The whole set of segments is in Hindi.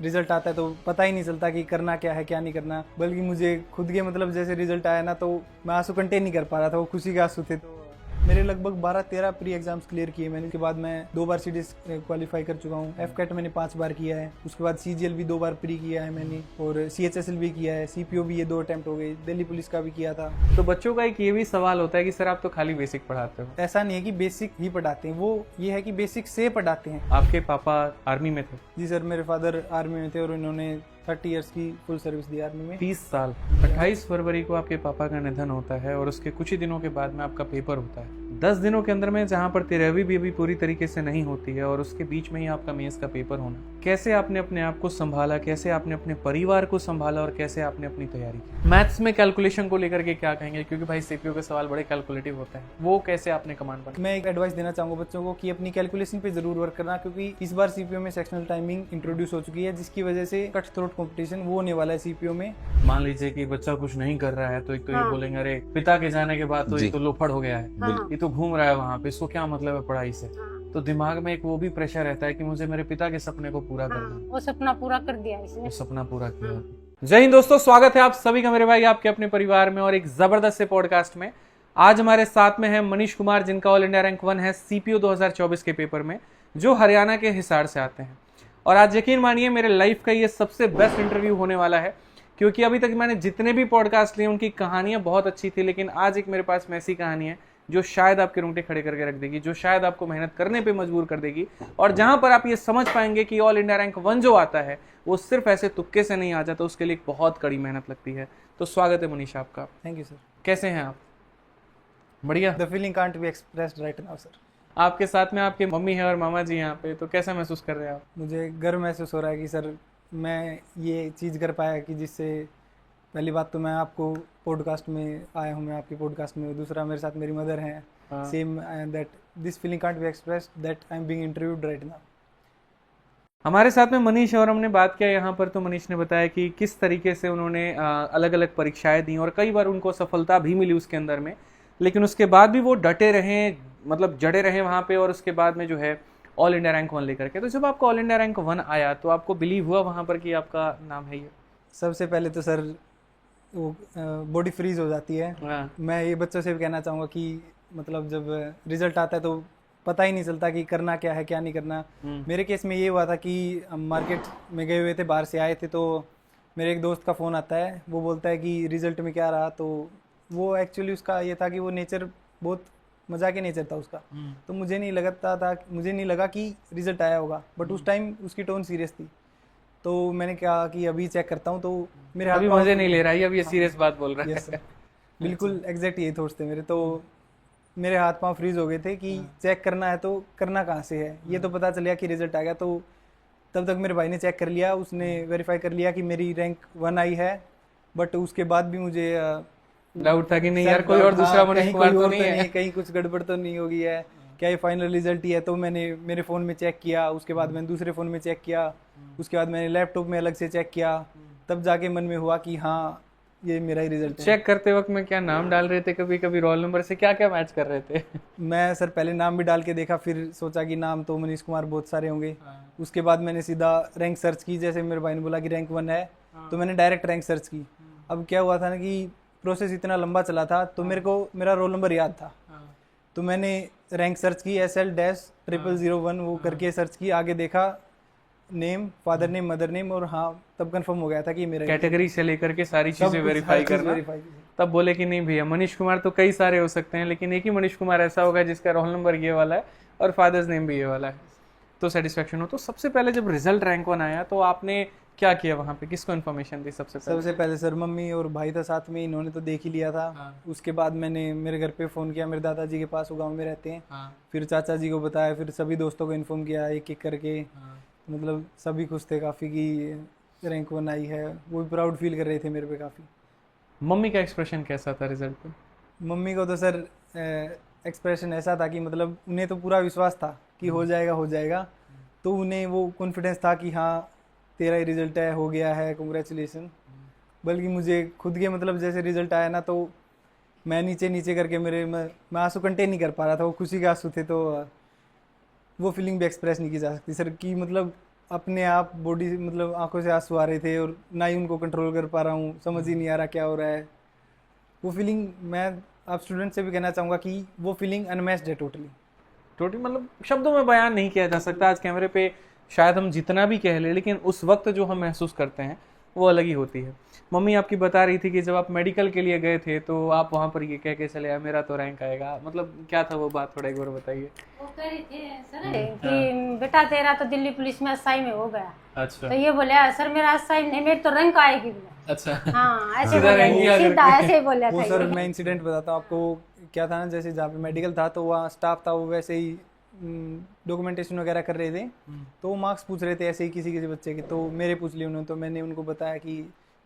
रिजल्ट आता है तो पता ही नहीं चलता कि करना क्या है क्या नहीं करना, बल्कि मुझे खुद के मतलब जैसे रिजल्ट आया ना तो मैं आंसू कंटेन नहीं कर पा रहा था, वो खुशी के आंसू थे। तो मेरे लगभग 12-13 प्री एग्जाम्स क्लियर किए मैंने। उसके बाद मैं 2 बार सीडीएस क्वालिफाई कर चुका हूँ। एफ कैट मैंने 5 बार किया है। उसके बाद सीजीएल भी 2 बार प्री किया है मैंने, और सीएचएसएल भी किया है, सीपीओ भी ये 2 अटेम्प्ट हो गई, दिल्ली पुलिस का भी किया था। तो बच्चों का एक ये भी सवाल होता है कि सर आप तो खाली बेसिक पढ़ाते हो। ऐसा नहीं है कि बेसिक ही पढ़ाते हैं, वो ये है कि बेसिक से पढ़ाते हैं। आपके पापा आर्मी में थे? जी सर, मेरे फादर आर्मी में थे और इन्होंने 30 इयर्स की फुल सर्विस दी आर्मी में। 30 साल। 28 फरवरी को आपके पापा का निधन होता है और उसके कुछ ही दिनों के बाद में आपका पेपर होता है। 10 दिनों के अंदर में जहाँ पर 13वीं भी अभी पूरी तरीके से नहीं होती है और उसके बीच में ही आपका मेंस का पेपर होना, कैसे आपने अपने आप को संभाला, कैसे आपने अपने परिवार को संभाला और कैसे आपने अपनी तैयारी की? मैथ्स में कैलकुलेशन को लेकर के क्या कहेंगे, क्योंकि भाई सीपीओ के सवाल बड़े कैलकुलेटिव होते हैं, वो कैसे आपने कमांड बना? मैं एक एडवाइस देना चाहूंगा बच्चों को कि अपनी कैलकुलेशन पे जरूर वर्क करना, क्योंकि इस बार सीपीओ में सेक्शनल टाइमिंग इंट्रोड्यूस हो चुकी है, जिसकी वजह से कट थ्रोट कंपटीशन वो होने वाला है सीपीओ में। मान लीजिए कि बच्चा कुछ नहीं कर रहा है तो एक तो ये बोलेंगे अरे पिता के जाने के बाद तो ये तो लोफड़ हो गया है, ये तो घूम रहा है वहाँ पे, इसको क्या मतलब है पढ़ाई से। तो दिमाग में एक वो भी प्रेशर रहता है कि मुझे मेरे पिता के सपने को पूरा करना है। वो सपना पूरा कर दिया इसने। वो सपना पूरा किया। जय हिंद दोस्तों, स्वागत है आप सभी का मेरे भाई आपके अपने परिवार में और एक जबरदस्त से पॉडकास्ट में। आज हमारे साथ में है मनीष कुमार, जिनका ऑल इंडिया रैंक 1 है सीपीओ 2024 के पेपर में, जो हरियाणा के हिसार से आते हैं। और आज यकीन मानिए मेरे लाइफ का ये सबसे बेस्ट इंटरव्यू होने वाला है, क्योंकि अभी तक मैंने जितने भी पॉडकास्ट लिए उनकी कहानियां बहुत अच्छी थी, लेकिन आज एक मेरे पास में ऐसी कहानी है जो शायद आपके रोंगटे खड़े करके रख देगी, जो शायद आपको मेहनत करने पे मजबूर कर देगी, और जहां पर आप ये समझ पाएंगे कि ऑल इंडिया रैंक 1 जो आता है वो सिर्फ ऐसे तुक्के से नहीं आ जाता, उसके लिए एक बहुत कड़ी मेहनत लगती है। तो स्वागत है मनीष आपका। Thank you sir. कैसे हैं आप? बढ़िया। The feeling can't be expressed right now sir. आपके साथ में आपके मम्मी है और मामा जी यहाँ पे, तो कैसा महसूस कर रहे हैं आप? मुझे गर्व महसूस हो रहा है कि सर मैं ये चीज़ कर पाया, कि जिससे पहली बात तो मैं आपको पॉडकास्ट में आया हूँ, मैं आपकी पॉडकास्ट में, दूसरा मेरे साथ मेरी मदर हैं, same that this feeling can't be expressed that I am being interviewed right now. हमारे साथ में मनीष और हमने बात किया यहाँ पर, तो मनीष ने बताया कि किस तरीके से उन्होंने अलग अलग परीक्षाएं दी और कई बार उनको सफलता भी मिली उसके अंदर में, लेकिन उसके बाद भी वो डटे रहे, मतलब जड़े रहे वहाँ पे, और उसके बाद में जो है ऑल इंडिया रैंक 1 लेकर के। तो जब आपको ऑल इंडिया रैंक 1 आया तो आपको बिलीव हुआ वहाँ पर कि आपका नाम है ये? सबसे पहले तो सर वो बॉडी फ्रीज हो जाती है। मैं ये बच्चों से भी कहना चाहूँगा कि मतलब जब रिजल्ट आता है तो पता ही नहीं चलता कि करना क्या है क्या नहीं करना। मेरे केस में ये हुआ था कि हम मार्केट में गए हुए थे, बाहर से आए थे, तो मेरे एक दोस्त का फ़ोन आता है, वो बोलता है कि रिज़ल्ट में क्या रहा। तो वो एक्चुअली उसका ये था कि वो नेचर बहुत मजाक नेचर था उसका, तो मुझे नहीं लगा कि रिजल्ट आया होगा, बट उस टाइम उसकी टोन सीरियस थी। तो मैंने कहा कि अभी चेक करता हूँ, तो मेरे अभी मजे नहीं ले रहा है, अब ये सीरियस बात बोल रहा है। बिल्कुल एग्जैक्ट यही थॉट्स थे मेरे। तो मेरे हाथ पांव फ्रीज हो गए थे कि चेक करना है तो करना कहाँ से है, ये तो पता चल गया कि रिजल्ट आ गया। तो तब तक मेरे भाई ने चेक कर लिया, उसने वेरीफाई कर लिया कि मेरी रैंक 1 आई है, बट उसके बाद भी मुझे डाउट था कि नहीं यार कोई और दूसरा मनीष कुमार तो नहीं है, कहीं कुछ गड़बड़ तो नहीं हो गई है, क्या ये फाइनल रिजल्ट ही है। तो मैंने मेरे फ़ोन में चेक किया, उसके बाद मैंने दूसरे फ़ोन में चेक किया, उसके बाद मैंने लैपटॉप में अलग से चेक किया, तब जाके मन में हुआ कि हाँ ये मेरा ही रिजल्ट है। चेक करते वक्त में क्या नाम डाल रहे थे, कभी कभी रोल नंबर से क्या क्या मैच कर रहे थे? मैं सर पहले नाम भी डाल के देखा, फिर सोचा कि नाम तो मनीष कुमार बहुत सारे होंगे। उसके बाद मैंने सीधा रैंक सर्च की, जैसे मेरे भाई ने बोला कि रैंक 1 है, तो मैंने डायरेक्ट रैंक सर्च की। अब क्या हुआ था ना कि प्रोसेस इतना लंबा चला था, तो मेरे को मेरा रोल नंबर याद था, तो मैंने रैंक सर्च की SL-0001 वो करके सर्च की, आगे देखा name, father name, mother name, और हाँ तब कंफर्म हो गया था कि मेरा कैटेगरी से लेकर के सारी चीजें वेरीफाई करना। तब बोले कि नहीं भैया मनीष कुमार तो कई सारे हो सकते हैं, लेकिन एक ही मनीष कुमार ऐसा होगा जिसका रोल नंबर ये वाला है और फादर्स नेम भी ये वाला है, तो सेटिस्फेक्शन हो। तो सबसे पहले जब रिजल्ट रैंक 1 आया तो आपने क्या किया वहाँ पे, किसको इन्फॉर्मेशन दी सबसे पहले सर मम्मी और भाई था साथ में, इन्होंने तो देख ही लिया था। उसके बाद मैंने मेरे घर पे फ़ोन किया, मेरे दादाजी के पास, वो गाँव में रहते हैं। फिर चाचा जी को बताया, फिर सभी दोस्तों को इन्फॉर्म किया एक एक करके। मतलब सभी खुश थे काफ़ी कि रैंक 1 आई है, वो भी प्राउड फील कर रहे थे मेरे पे काफ़ी। मम्मी का एक्सप्रेशन कैसा था रिजल्ट पे? मम्मी को तो सर एक्सप्रेशन ऐसा था कि मतलब उन्हें तो पूरा विश्वास था कि हो जाएगा, तो उन्हें वो कॉन्फिडेंस था कि हाँ तेरा ही रिजल्ट है, हो गया है, कंग्रेचुलेसन। बल्कि मुझे खुद के मतलब जैसे रिजल्ट आया ना, तो मैं नीचे करके मैं आंसू कंटेन नहीं कर पा रहा था, वो खुशी के आंसू थे। तो वो फीलिंग भी एक्सप्रेस नहीं की जा सकती सर, कि मतलब अपने आप बॉडी मतलब आंखों से आंसू आ रहे थे और ना ही उनको कंट्रोल कर पा रहा हूँ, समझ ही नहीं आ रहा क्या हो रहा है। वो फीलिंग मैं आप स्टूडेंट से भी कहना चाहूँगा कि वो फीलिंग अनमैच्ड है टोटली। मतलब शब्दों में बयान नहीं किया जा सकता। आज कैमरे पे शायद हम जितना भी कह लें, लेकिन उस वक्त जो हम महसूस करते हैं वो अलग ही होती है। मम्मी आपकी बता रही थी कि जब आप मेडिकल के लिए गए थे तो आप वहाँ पर ये कह के चले आए मेरा तो रैंक आएगा, मतलब क्या था वो बात, थोड़ा एक बार बताइए। वो कह रही थी सर कि बेटा तेरा तो दिल्ली पुलिस में एसआई में हो गया। अच्छा। तो ये बोले सर मेरा एसआई नहीं, मेरी तो रैंक आएगी बोले। अच्छा। हाँ ऐसे सीधा रैंक ही आ बोले, गया। सीधा ऐसे ही बोला वो था सर ये। मैं इंसिडेंट बताता हूँ आपको। क्या था ना, जैसे जहाँ पे मेडिकल था तो वहाँ स्टाफ था, वो वैसे ही डॉक्यूमेंटेशन वगैरह कर रहे थे। तो वो मार्क्स पूछ रहे थे ऐसे ही किसी किसी बच्चे के, तो मेरे पूछ लिए उन्होंने। तो मैंने उनको बताया कि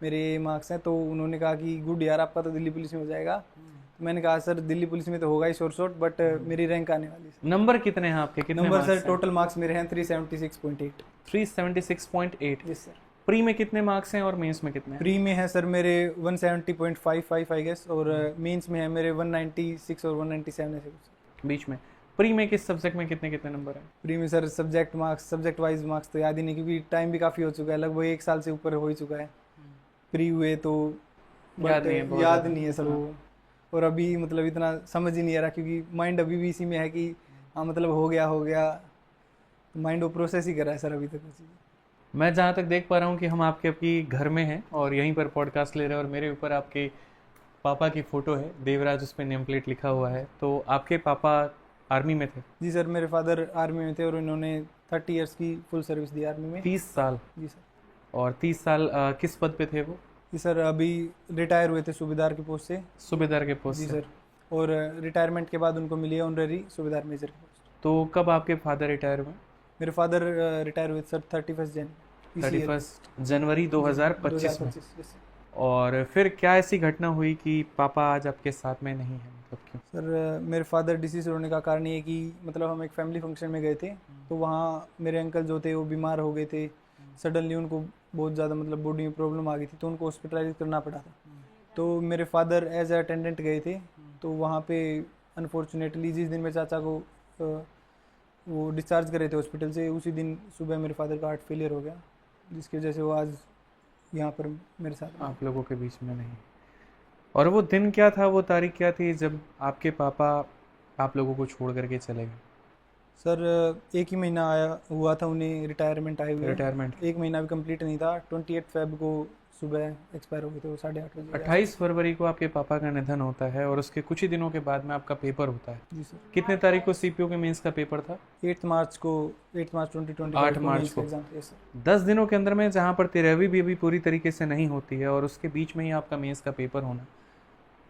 मेरे ये मार्क्स हैं। तो उन्होंने कहा कि गुड यार, आपका तो दिल्ली पुलिस में हो जाएगा। तो मैंने कहा सर दिल्ली पुलिस में तो होगा ही शॉर्ट, बट मेरी रैंक आने वाली है। नंबर कितने हैं आपके, कितने नंबर marks सर हैं? टोटल मार्क्स मेरे हैं 376.8। 376.8। Yes sir. प्री में कितने मार्क्स हैं और मेंस में कितने हैं? प्री में है सर मेरे 170.55 आई गेस, और मेंस में है मेरे 196 और 197 ऐसे कुछ। बीच में प्री में किस सब्जेक्ट में कितने कितने नंबर हैं? प्री में सर सब्जेक्ट वाइज मार्क्स तो याद ही नहीं, क्योंकि टाइम भी काफ़ी हो चुका है, लगभग 1 साल से ऊपर हो ही चुका है प्री हुए। तो याद नहीं है, बहुत याद ज़्यादा। नहीं है सर वो। और अभी मतलब इतना समझ ही नहीं आ रहा, क्योंकि माइंड अभी भी इसी में है कि हाँ मतलब हो गया। माइंड वो प्रोसेस ही कर रहा है सर अभी तक वो चीज़। मैं जहाँ तक देख पा रहा हूँ कि हम आपके घर में हैं और यहीं पर पॉडकास्ट ले रहे हैं, और मेरे ऊपर आपके पापा की फ़ोटो है, देवराज उस पर नेम प्लेट लिखा हुआ है। तो आपके पापा आर्मी में थे? जी सर, मेरे फादर आर्मी में थे और इन्होंने 30 इयर्स की फुल सर्विस दी आर्मी में। 30 साल? जी सर। और 30 साल किस पद पे थे वो? जी सर, अभी रिटायर हुए थे सूबेदार की पोस्ट से। सूबेदार के पोस्ट जी से? सर। और रिटायरमेंट के बाद उनको मिली है ऑनररी सूबेदार मेजर की पोस्ट। तो कब आपके फादर रिटायर हुए? मेरे फादर रिटायर हुए सर 31 जनवरी 2025 में। 2025 yes, और फिर क्या ऐसी घटना हुई कि पापा आज आपके साथ में नहीं है, मतलब क्यों? सर मेरे फादर डिसीज होने का कारण ये कि मतलब हम एक फैमिली फंक्शन में गए थे, तो वहाँ मेरे अंकल जो थे वो बीमार हो गए थे। सडनली उनको बहुत ज़्यादा मतलब बॉडी में प्रॉब्लम आ गई थी, तो उनको हॉस्पिटलाइज करना पड़ा था। तो मेरे फादर एज ए अटेंडेंट गए थे, तो वहाँ पे अनफॉर्चुनेटली जिस दिन मेरे चाचा को वो डिस्चार्ज करे थे हॉस्पिटल से, उसी दिन सुबह मेरे फादर का हार्ट फेलियर हो गया, जिसकी वजह से वो आज यहाँ पर मेरे साथ आप लोगों के बीच में नहीं। और वो दिन क्या था, वो तारीख क्या थी जब आपके पापा आप लोगों को छोड़ करके चले गए? सर 1 ही महीना आया हुआ था उन्हें रिटायरमेंट आए हुए। रिटायरमेंट 1 महीना भी कंप्लीट नहीं था। 28 फेब को सुबह एक्सपायर हो गए थे वो 8:30 बजे। 28 फरवरी को आपके पापा का निधन होता है और उसके कुछ ही दिनों के बाद में आपका पेपर होता है। जी सर। कितने तारीख को सीपीओ के मेंस का पेपर था? 8 मार्च 2025 8 मार्च को। एग्जाम। Yes sir. 10 दिनों के अंदर में, जहाँ पर 13वीं भी अभी पूरी तरीके से नहीं होती है और उसके बीच में ही आपका मेंस का पेपर होना,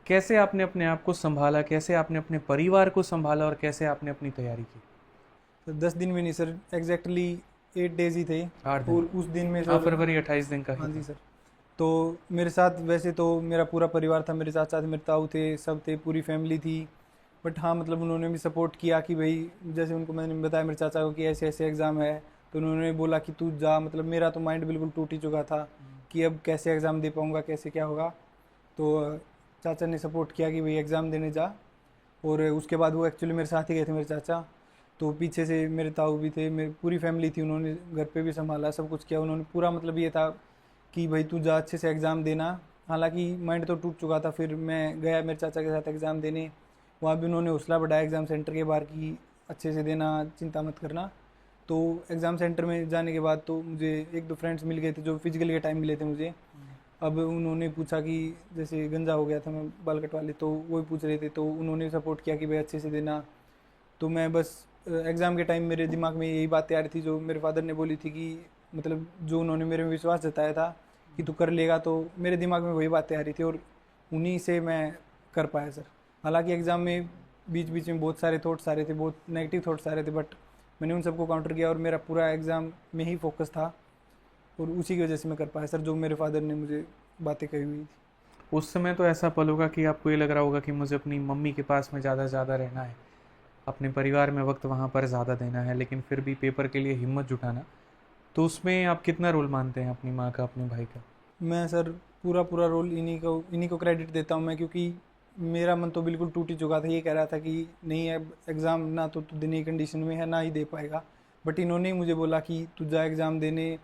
कैसे आपने अपने आप को संभाला, कैसे आपने अपने परिवार को संभाला और कैसे आपने अपनी तैयारी की? तो 10 दिन में नहीं सर, एग्जैक्टली 8 डेज ही थे। 8 दिन। और उस दिन में हाँ, फरवरी 28 दिन का ही हाँ जी था। सर। तो मेरे साथ वैसे तो मेरा पूरा परिवार था, मेरे चाचा थे, मेरे ताऊ थे, सब थे, पूरी फैमिली थी। बट हाँ मतलब उन्होंने भी सपोर्ट किया कि भाई, जैसे उनको मैंने बताया मेरे चाचा को कि ऐसे ऐसे एग्ज़ाम है, तो उन्होंने बोला कि तू जा। मतलब मेरा तो माइंड बिल्कुल टूट ही चुका था कि अब कैसे एग्ज़ाम दे पाऊँगा, कैसे क्या होगा। तो चाचा ने सपोर्ट किया कि भाई एग्ज़ाम देने जा। और उसके बाद वो एक्चुअली मेरे साथ ही गए थे मेरे चाचा। तो पीछे से मेरे ताऊ भी थे, मेरी पूरी फैमिली थी, उन्होंने घर पे भी संभाला, सब कुछ किया उन्होंने। पूरा मतलब ये था कि भाई तू जा, अच्छे से एग्ज़ाम देना। हालांकि माइंड तो टूट चुका था। फिर मैं गया मेरे चाचा के साथ एग्ज़ाम देने। वहाँ भी उन्होंने हौसला बढ़ाया एग्ज़ाम सेंटर के बाहर की, अच्छे से देना, चिंता मत करना। तो एग्ज़ाम सेंटर में जाने के बाद तो मुझे 1-2 फ्रेंड्स मिल गए थे जो फिजिकल के टाइम मिले थे मुझे। अब उन्होंने पूछा कि जैसे गंजा हो गया था मैं बाल कटवा ले, तो वो ही पूछ रहे थे, तो उन्होंने सपोर्ट किया कि भाई अच्छे से देना। तो मैं बस एग्ज़ाम के टाइम मेरे दिमाग में यही बातें आ रही थी जो मेरे फादर ने बोली थी कि मतलब जो उन्होंने मेरे में विश्वास जताया था कि तू कर लेगा, तो मेरे दिमाग में वही बातें आ रही थी और उन्हीं से मैं कर पाया सर। हालांकि एग्ज़ाम में बीच बीच में बहुत सारे थॉट्स आ रहे थे, बहुत नेगेटिव थॉट्स आ रहे थे, बट मैंने उन सबको काउंटर किया और मेरा पूरा एग्ज़ाम में ही फोकस था और उसी की वजह से मैं कर पाया सर, जो मेरे फादर ने मुझे बातें कही हुई थी। उस समय तो ऐसा पल होगा कि आपको ये लग रहा होगा कि मुझे अपनी मम्मी के पास में ज़्यादा से ज़्यादा रहना है, अपने परिवार में वक्त वहाँ पर ज़्यादा देना है, लेकिन फिर भी पेपर के लिए हिम्मत जुटाना। तो उसमें आप कितना रोल मानते हैं अपनी माँ का, अपने भाई का? मैं सर पूरा रोल इन्हीं को क्रेडिट देता हूँ मैं, क्योंकि मेरा मन तो बिल्कुल टूट ही चुका था। ये कह रहा था कि नहीं, अब एग्ज़ाम ना तो देने की कंडीशन में है, ना ही दे पाएगा। बट इन्होंने ही मुझे बोला कि तू जा एग्ज़ाम देने,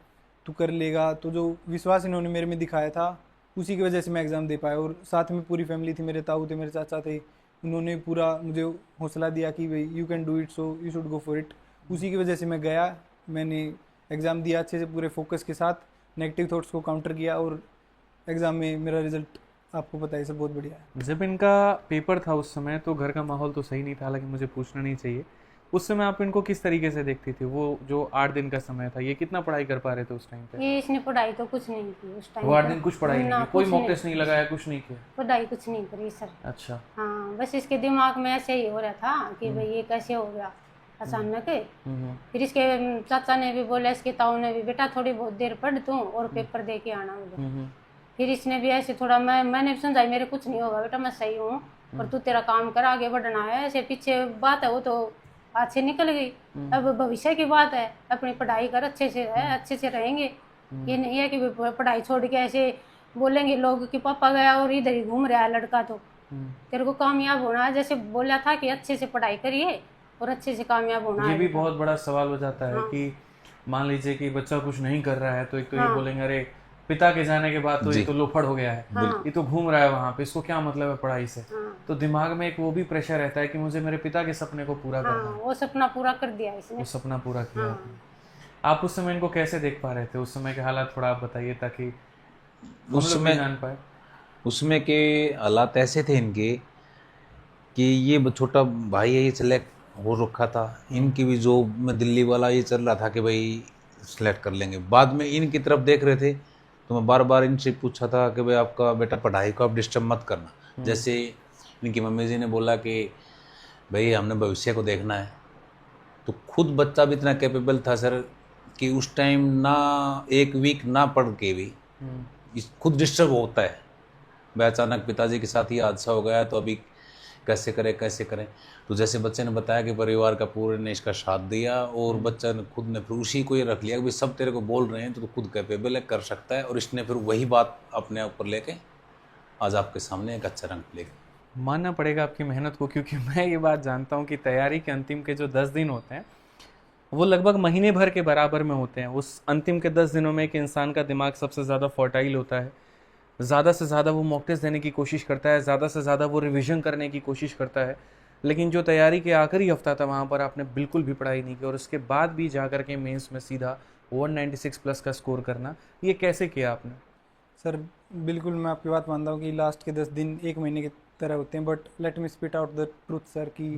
तू कर लेगा। तो जो विश्वास इन्होंने मेरे में दिखाया था उसी की वजह से मैं एग्ज़ाम दे पाया। और साथ में पूरी फैमिली थी, मेरे ताऊ थे, मेरे चाचा थे, उन्होंने पूरा मुझे हौसला दिया कि भाई you can do it, so you should go for it. उसी की वजह से मैं गया, मैंने एग्ज़ाम दिया अच्छे से, पूरे फोकस के साथ, नेगेटिव थॉट्स को काउंटर किया और एग्ज़ाम में मेरा रिजल्ट आपको पता है सब बहुत बढ़िया है। जब इनका पेपर था उस समय तो घर का माहौल तो सही नहीं था, हालांकि मुझे पूछना नहीं चाहिए। उस समय आप इनको किस तरीके से देखती थी? वो जो 8 दिन का समय था, ये कितना पढ़ाई कर पा रहे थे उस टाइम पे? ये इसने पढ़ाई तो कुछ नहीं की उस टाइम। वो 8 दिन कुछ पढ़ाई नहीं की, कोई कुछ मॉक टेस्ट नहीं लगाया, कुछ नहीं किया? पढ़ाई कुछ नहीं करी सर। अच्छा। हाँ, बस इसके दिमाग में ऐसे ही हो रहा था कि भाई ये कैसे हो गया अचानक। फिर इसके चाचा ने भी बोला, इसके ताऊ ने भी, बेटा थोड़ी बहुत देर पढ़ तू और पेपर दे के आना बोले। फिर इसने भी ऐसे थोड़ा, मैंने भी समझाई मेरे कुछ नहीं होगा बेटा, मैं सही हूँ, और तू तेरा काम कर, आगे बढ़ना है। ऐसे पीछे बात है वो तो आज से निकल गई, अब भविष्य की बात है, अपनी पढ़ाई कर, अच्छे से है, अच्छे से रहेंगे। ये नहीं है कि पढ़ाई छोड़ के ऐसे बोलेंगे लोग कि पापा गया और इधर ही घूम रहा है लड़का, तो तेरे को कामयाब होना है। जैसे बोला था कि अच्छे से पढ़ाई करिए और अच्छे से कामयाब होना है। ये भी बहुत बड़ा सवाल हो जाता है कि मान लीजिए कि बच्चा कुछ नहीं कर रहा है तो एक तो ये बोलेंगे अरे पिता के जाने के बाद तो ये तो लोफड़ हो गया है, ये तो घूम रहा है वहाँ पे, इसको क्या मतलब है पढ़ाई से। तो दिमाग में एक वो भी प्रेशर रहता है कि मुझे मेरे पिता के सपने को पूरा करना है। वो सपना पूरा कर दिया इसने, वो सपना पूरा किया आपने। आप उस समय इनको कैसे देख पा रहे थे? उस समय के हालात थोड़ा आप बताइए ताकि उस समय जान पाए। उसमें के हालात ऐसे थे इनके कि ये छोटा भाई है, ये सिलेक्ट हो रखा था, इनकी भी जॉब में दिल्ली वाला ये चल रहा था कि भाई सिलेक्ट कर लेंगे। बाद में इनकी तरफ देख रहे थे तो मैं बार बार इनसे पूछा था कि भाई आपका बेटा पढ़ाई को आप डिस्टर्ब मत करना। जैसे इनकी मम्मी जी ने बोला कि भाई हमने भविष्य को देखना है, तो खुद बच्चा भी इतना कैपेबल था सर कि उस टाइम ना एक वीक ना पढ़ के भी खुद डिस्टर्ब होता है। भाई अचानक पिताजी के साथ ही हादसा हो गया तो अभी कैसे करें। तो जैसे बच्चे ने बताया कि परिवार का पूरे ने इसका साथ दिया और बच्चा ने खुद ने फिर उसी को ये रख लिया कि भाई सब तेरे को बोल रहे हैं तो खुद कैपेबल है, कर सकता है। और इसने फिर वही बात अपने ऊपर लेके आज आपके सामने एक अच्छा रंग लेके। मानना पड़ेगा आपकी मेहनत को, क्योंकि मैं ये बात जानता हूँ कि तैयारी के अंतिम के जो 10 दिन होते हैं वो लगभग महीने भर के बराबर में होते हैं। उस अंतिम के 10 दिनों में एक इंसान का दिमाग सबसे ज़्यादा फर्टाइल होता है, ज़्यादा से ज़्यादा वो मॉक टेस्ट देने की कोशिश करता है, ज़्यादा से ज़्यादा वो रिवीजन करने की कोशिश करता है। लेकिन जो तैयारी के आखिरी हफ्ता था वहाँ पर आपने बिल्कुल भी पढ़ाई नहीं की और उसके बाद भी जा कर के मेंस में सीधा 196 प्लस का स्कोर करना, ये कैसे किया आपने? सर बिल्कुल मैं आपकी बात मानता हूँ कि लास्ट के 10 दिन एक महीने की तरह होते हैं, but let me spit out the truth sir कि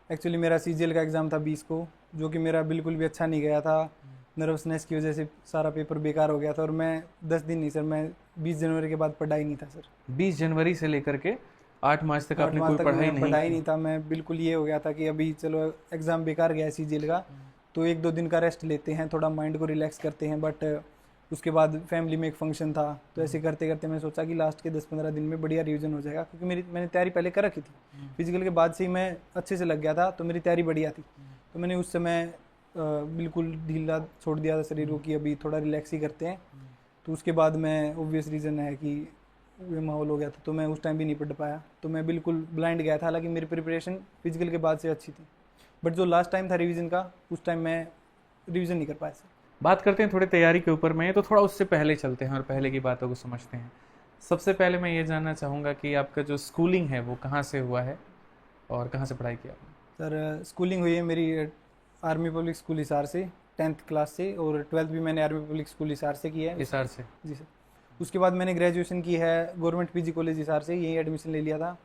एक्चुअली मेरा CGL का एग्ज़ाम था 20 को, जो कि मेरा बिल्कुल भी अच्छा नहीं गया था। नर्वसनेस की वजह से सारा पेपर बेकार हो गया था और मैं 10 दिन नहीं सर, मैं 20 जनवरी के बाद पढ़ाई नहीं था सर। 20 जनवरी से लेकर के 8 मार्च तक आपने कोई पढ़ाई नहीं था। मैं बिल्कुल ये हो गया था कि अभी चलो एग्ज़ाम बेकार गया है CGL का, तो 1-2 दिन का रेस्ट लेते हैं, थोड़ा माइंड को रिलैक्स करते हैं। बट उसके बाद फैमिली में एक फंक्शन था, तो ऐसे करते करते मैं सोचा कि लास्ट के 10-15 दिन में बढ़िया रिवीजन हो जाएगा, क्योंकि मैंने तैयारी पहले कर रखी थी। फिजिकल के बाद से ही मैं अच्छे से लग गया था, तो मेरी तैयारी बढ़िया थी। तो मैंने उस समय बिल्कुल ढीला छोड़ दिया था शरीर को कि अभी थोड़ा रिलैक्स ही करते हैं। तो उसके बाद मैं ऑब्वियस रीज़न है कि ये माहौल हो गया था, तो मैं उस टाइम भी नहीं पढ़ पाया, तो मैं बिल्कुल ब्लाइंड गया था। हालांकि मेरी प्रिपरेशन फिजिकल के बाद से अच्छी थी, बट जो लास्ट टाइम था रिवीजन का, उस टाइम मैं रिवीजन नहीं कर पाया सर। बात करते हैं थोड़े तैयारी के ऊपर में, तो थोड़ा उससे पहले चलते हैं और पहले की बातों को समझते हैं। सबसे पहले मैं ये जानना चाहूँगा कि आपका जो स्कूलिंग है वो कहाँ से हुआ है और कहाँ से पढ़ाई किया आपने? सर स्कूलिंग हुई है मेरी आर्मी पब्लिक स्कूल हिसार से 10th क्लास से, और 12th भी मैंने आर्मी पब्लिक स्कूल हिसार से की है। हिसार से? जी सर। उसके बाद मैंने ग्रेजुएशन की है गवर्नमेंट PG कॉलेज हिसार से, यहीं एडमिशन ले लिया था।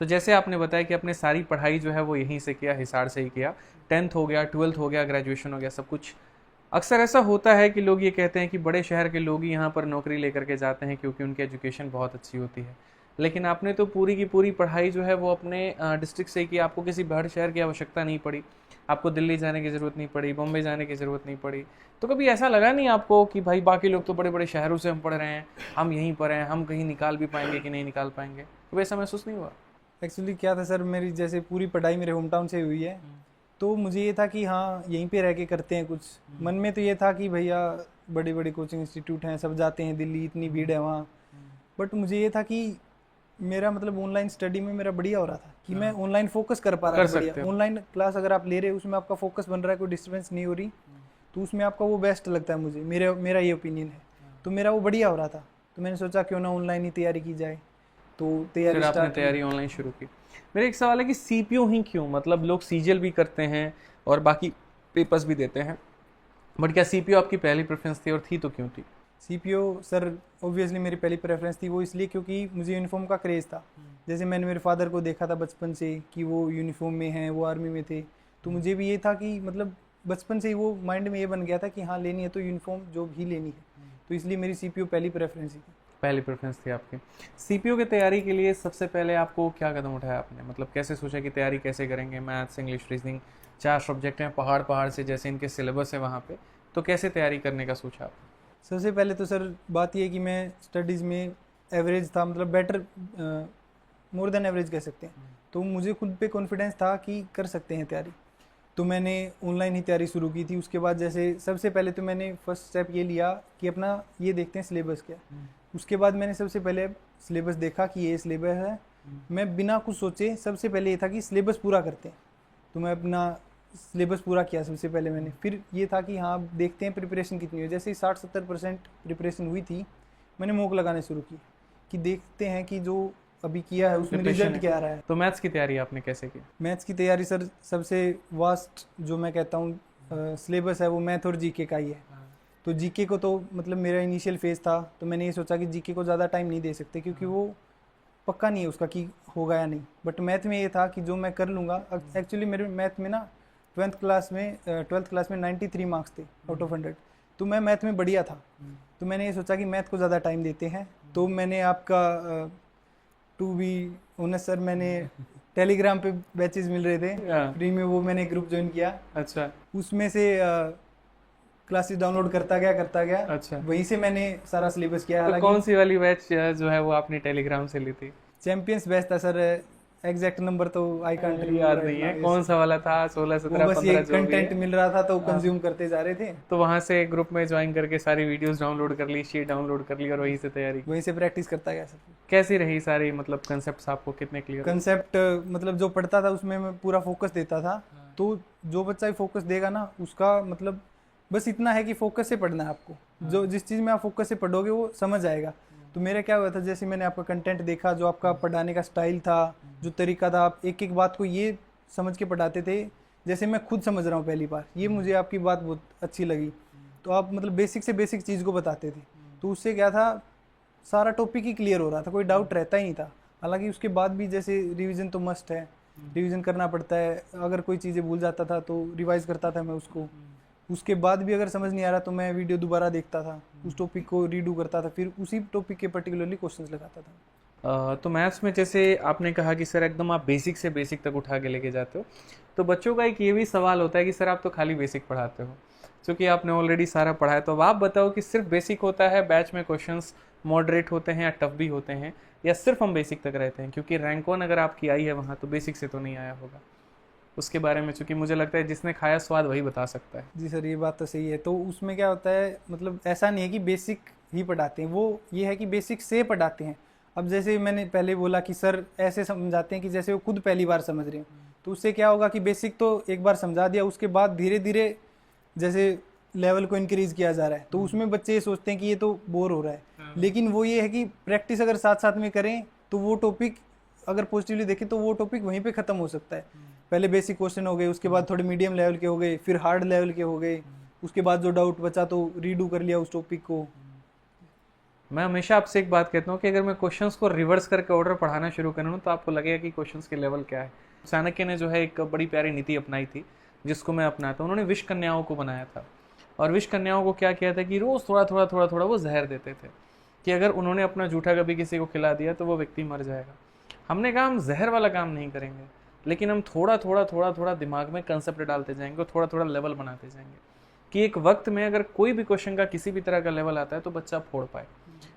तो जैसे आपने बताया कि आपने सारी पढ़ाई जो है वो यहीं से किया, हिसार से ही किया, 10th हो गया, 12th हो गया, ग्रेजुएशन हो गया, सब कुछ। अक्सर ऐसा होता है कि लोग ये कहते हैं कि बड़े शहर के लोग ही यहाँ पर नौकरी लेकर के जाते हैं क्योंकि उनकी एजुकेशन बहुत अच्छी होती है, लेकिन आपने तो पूरी की पूरी पढ़ाई जो है वो अपने डिस्ट्रिक्ट से ही की। आपको किसी बड़े शहर की आवश्यकता नहीं पड़ी, आपको दिल्ली जाने की ज़रूरत नहीं पड़ी, बॉम्बे जाने की ज़रूरत नहीं पड़ी। तो कभी ऐसा लगा नहीं आपको कि भाई बाकी लोग तो बड़े बड़े शहरों से हम पढ़ रहे हैं, हम यहीं पर हैं, हम कहीं निकाल भी पाएंगे कि नहीं निकाल पाएंगे? कभी ऐसा महसूस नहीं हुआ? एक्चुअली क्या था सर, मेरी जैसे पूरी पढ़ाई मेरे होम टाउन से हुई है, तो मुझे ये था कि हाँ यहीं पे रह के करते हैं कुछ। मन में तो ये था कि भैया बड़े बड़े कोचिंग इंस्टीट्यूट हैं, सब जाते हैं दिल्ली, इतनी भीड़ है वहाँ। बट मुझे ये था कि मेरा मतलब ऑनलाइन स्टडी में मेरा बढ़िया हो रहा था कि मैं ऑनलाइन फोकस कर पा रहा था। बढ़िया ऑनलाइन क्लास अगर आप ले रहे हो उसमें आपका फोकस बन रहा है, कोई डिस्टर्बेंस नहीं हो रही, तो उसमें आपका वो बेस्ट लगता है मुझे, मेरा ये ओपिनियन है। तो मेरा वो बढ़िया हो रहा था, तो मैंने सोचा क्यों ना ऑनलाइन ही तैयारी की जाए, तो फिर आपने तैयारी ऑनलाइन शुरू की। मेरा एक सवाल है कि सीपीयू ही क्यों, मतलब लोग सीजीएल भी करते हैं और बाकी पेपर्स भी देते हैं, बट क्या सीपीयू आपकी पहली प्रेफरेंस थी, और थी तो क्यों थी? सीपीओ सर ऑब्वियसली मेरी पहली प्रेफरेंस थी, वो इसलिए क्योंकि मुझे यूनिफॉर्म का क्रेज़ था। जैसे मैंने मेरे फादर को देखा था बचपन से कि वो यूनिफॉर्म में हैं, वो आर्मी में थे, तो मुझे भी ये था कि मतलब बचपन से ही वो माइंड में ये बन गया था कि हाँ लेनी है तो यूनिफॉर्म जॉब ही लेनी है, तो इसलिए मेरी सीपीओ पहली प्रेफरेंस ही थी। पहली प्रेफरेंस थी आपकी। सीपीयू की तैयारी के लिए सबसे पहले आपको क्या कदम उठाया आपने, मतलब कैसे सोचा कि तैयारी कैसे करेंगे? मैथ्स, इंग्लिश, रीजनिंग, 4 सब्जेक्ट हैं, पहाड़ से जैसे इनके सिलेबस है वहाँ पे, तो कैसे तैयारी करने का सोचा आपने? सबसे पहले तो सर बात ये है कि मैं स्टडीज़ में एवरेज था, मतलब बेटर, मोर देन एवरेज कह सकते हैं, तो मुझे खुद पे कॉन्फिडेंस था कि कर सकते हैं तैयारी। तो मैंने ऑनलाइन ही तैयारी शुरू की थी। उसके बाद जैसे सबसे पहले तो मैंने फर्स्ट स्टेप ये लिया कि अपना ये देखते हैं सिलेबस क्या। उसके बाद मैंने सबसे पहले सिलेबस देखा कि ये सिलेबस है, मैं बिना कुछ सोचे सबसे पहले ये था कि सिलेबस पूरा करते हैं, तो मैं अपना सिलेबस पूरा किया सबसे पहले मैंने। फिर ये था कि हाँ देखते हैं प्रिपरेशन कितनी हुई, जैसे 60-70% प्रिपरेशन हुई थी, मैंने मॉक लगाने शुरू की कि देखते हैं कि जो अभी किया है उसमें रिजल्ट क्या आ रहा है। तो मैथ्स की तैयारी आपने कैसे की? मैथ्स की तैयारी सर सबसे वास्ट जो मैं कहता हूँ सिलेबस है वो मैथ और जीके का ही है। तो जीके को तो मतलब मेरा इनिशियल फेज़ था, तो मैंने ये सोचा कि जीके को ज़्यादा टाइम नहीं दे सकते क्योंकि वो पक्का नहीं है उसका कि होगा या नहीं। बट मैथ में ये था कि जो मैं कर लूँगा। एक्चुअली मेरे मैथ में ना 12th क्लास में 93 मार्क्स थे आउट ऑफ 100, तो मैं मैथ में बढ़िया था। तो मैंने ये सोचा कि मैथ को ज़्यादा टाइम देते हैं। तो मैंने आपका टू बी ऑनेस्ट सर, मैंने टेलीग्राम पे बैचेस मिल रहे थे फ्री में, वो मैंने ग्रुप ज्वाइन किया। अच्छा, उसमें से क्लासेस डाउनलोड करता गया। अच्छा, वहीं से मैंने सारा सिलेबस किया। तो कौन सी वाली बैच जो है वो आपने टेलीग्राम से ली थी? चैंपियंस बैच था सर, एग्जैक्ट नंबर तो आई कांट याद नहीं है कौन सा वाला था, 16, 17, 15 जो कंटेंट मिल रहा था तो कंज्यूम करते जा रहे थे। तो वहां से ग्रुप में ज्वाइन करके सारी वीडियोस डाउनलोड कर ली, शीट डाउनलोड कर ली और वहीं से तैयारी की। वहीं से प्रैक्टिस करता गया सर। कैसी रही सारी, मतलब कंसेप्ट आपको कितने क्लियर? कंसेप्ट मतलब जो पढ़ता था उसमें मैं पूरा फोकस देता था। तो जो बच्चा फोकस देगा ना उसका मतलब बस इतना है कि फोकस से पढ़ना है आपको। जो जिस चीज़ में आप फोकस से पढ़ोगे वो समझ आएगा। तो मेरा क्या हुआ था, जैसे मैंने आपका कंटेंट देखा, जो आपका पढ़ाने का स्टाइल था, जो तरीका था, आप एक एक बात को ये समझ के पढ़ाते थे जैसे मैं खुद समझ रहा हूँ पहली बार। ये मुझे आपकी बात बहुत अच्छी लगी। तो आप मतलब बेसिक से बेसिक चीज़ को बताते थे, तो उससे क्या था सारा टॉपिक ही क्लियर हो रहा था, कोई डाउट रहता ही नहीं था। हालांकि उसके बाद भी जैसे रिवीजन तो मस्ट है, रिवीजन करना पड़ता है। अगर कोई चीज़ें भूल जाता था तो रिवाइज करता था मैं उसको। उसके बाद भी अगर समझ नहीं आ रहा तो मैं वीडियो दोबारा देखता था, उस टॉपिक को रीडू करता था, फिर उसी टॉपिक के पर्टिकुलरली क्वेश्चंस लगाता था। तो मैथ्स में जैसे आपने कहा कि सर एकदम आप बेसिक से बेसिक तक उठा के लेके जाते हो, तो बच्चों का एक ये भी सवाल होता है कि सर आप तो खाली बेसिक पढ़ाते हो, क्योंकि आपने ऑलरेडी सारा पढ़ा है। तो अब आप बताओ कि सिर्फ बेसिक होता है, बैच में क्वेश्चंस मॉडरेट होते हैं या टफ भी होते हैं, या सिर्फ हम बेसिक तक रहते हैं? क्योंकि रैंक 1 अगर आपकी आई है वहाँ तो बेसिक से तो नहीं आया होगा। उसके बारे में चूंकि मुझे लगता है जिसने खाया स्वाद वही बता सकता है। जी सर, ये बात तो सही है। तो उसमें क्या होता है, मतलब ऐसा नहीं है कि बेसिक ही पढ़ाते हैं, वो ये है कि बेसिक से पढ़ाते हैं। अब जैसे मैंने पहले बोला कि सर ऐसे समझाते हैं कि जैसे वो खुद पहली बार समझ रहे हो, तो उससे क्या होगा कि बेसिक तो एक बार समझा दिया, उसके बाद धीरे धीरे जैसे लेवल को इंक्रीज किया जा रहा है, तो उसमें बच्चे ये सोचते हैं कि ये तो बोर हो रहा है। लेकिन वो ये है कि प्रैक्टिस अगर साथ साथ में करें तो वो टॉपिक अगर पॉजिटिवली देखें तो वो टॉपिक वहीं पे ख़त्म हो सकता है। पहले बेसिक क्वेश्चन हो गए, उसके बाद थोड़े मीडियम लेवल के हो गए, फिर हार्ड लेवल के हो गए, उसके बाद जो डाउट बचा तो रीडू कर लिया उस टॉपिक को। मैं हमेशा आपसे एक बात कहता हूँ कि अगर मैं क्वेश्चंस को रिवर्स करके ऑर्डर पढ़ाना शुरू करूँ तो आपको लगेगा कि क्वेश्चंस के लेवल क्या है। चाणक्य ने जो है एक बड़ी प्यारी नीति अपनाई थी जिसको मैं अपनाता हूँ। उन्होंने विष कन्याओं को बनाया था, और विष कन्याओं को क्या किया था कि रोज़ थोड़ा वो जहर देते थे कि अगर उन्होंने अपना जूठा कभी किसी को खिला दिया तो वो व्यक्ति मर जाएगा। हमने कहा हम जहर वाला काम नहीं करेंगे, लेकिन हम थोड़ा दिमाग में कंसेप्ट डालते जाएंगे और थोड़ा लेवल बनाते जाएंगे कि एक वक्त में अगर कोई भी क्वेश्चन का किसी भी तरह का लेवल आता है तो बच्चा फोड़ पाए।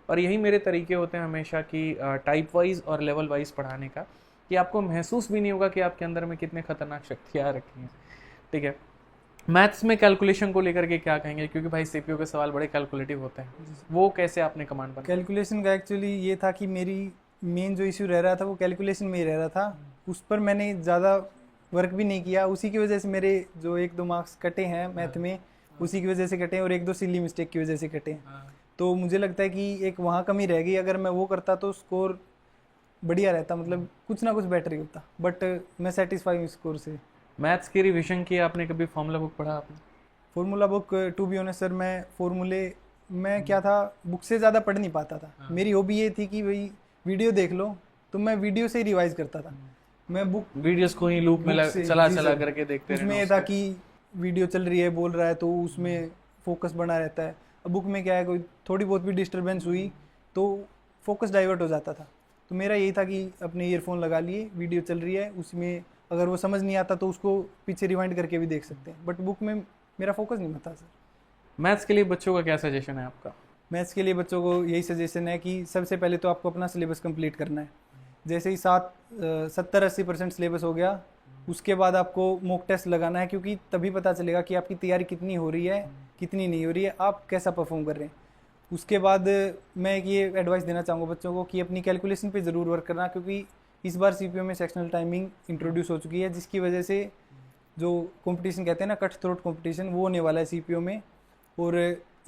और यही मेरे तरीके होते हैं हमेशा कि टाइप वाइज और लेवल वाइज पढ़ाने का, कि आपको महसूस भी नहीं होगा कि आपके अंदर में कितने खतरनाक शक्तियाँ रखी हैं। ठीक है, मैथ्स में कैलकुलेशन को लेकर के क्या कहेंगे? क्योंकि भाई सीपीयू के सवाल बड़े कैलकुलेटिव होते हैं, वो कैसे आपने कमांड बनाया? कैलकुलेशन का एक्चुअली ये था कि मेरी मेन जो इशू रह रहा था वो कैलकुलेशन में ही रह रहा था। उस पर मैंने ज़्यादा वर्क भी नहीं किया, उसी की वजह से मेरे जो 1-2 मार्क्स कटे हैं मैथ में, उसी की वजह से कटे हैं, और 1-2 सिली मिस्टेक की वजह से कटे हैं। तो मुझे लगता है कि एक वहाँ कमी रह गई, अगर मैं वो करता तो स्कोर बढ़िया रहता, मतलब कुछ ना कुछ बेटर ही होता, बट मैं सेटिस्फाई हूँ स्कोर से। मैथ्स की रिवीजन की आपने कभी फॉर्मूला बुक पढ़ा आपने? Formula book to be honest sir, मैं फॉर्मूले मैं क्या था, बुक से ज़्यादा पढ़ नहीं पाता था। मेरी हॉबी ये थी कि भाई वीडियो देख लो, तो मैं वीडियो से ही रिवाइज करता था। मैं बुक वीडियोस को ही लूप में चला करके देखते उसमें ये था कि वीडियो चल रही है, बोल रहा है, तो उसमें फोकस बना रहता है। अब बुक में क्या है, कोई थोड़ी बहुत भी डिस्टर्बेंस हुई तो फोकस डाइवर्ट हो जाता था। तो मेरा यही था कि अपने ईयरफोन लगा लिए, वीडियो चल रही है, उसमें अगर वो समझ नहीं आता तो उसको पीछे रिवाइंड करके भी देख सकते हैं, बट बुक में मेरा फोकस नहीं होता सर। मैथ्स के लिए बच्चों का क्या सजेशन है आपका? मैथ्स के लिए बच्चों को यही सजेशन है कि सबसे पहले तो आपको अपना सिलेबस कंप्लीट करना है। जैसे ही 70-80% सिलेबस हो गया, उसके बाद आपको मॉक टेस्ट लगाना है, क्योंकि तभी पता चलेगा कि आपकी तैयारी कितनी हो रही है, कितनी नहीं हो रही है, आप कैसा परफॉर्म कर रहे हैं। उसके बाद मैं एक ये एडवाइस देना चाहूँगा बच्चों को कि अपनी कैलकुलेशन पे ज़रूर वर्क करना, क्योंकि इस बार सीपीओ में सेक्शनल टाइमिंग इंट्रोड्यूस हो चुकी है, जिसकी वजह से जो कंपटीशन कहते हैं ना, कट थ्रोट कंपटीशन, वो होने वाला है सीपीओ में। और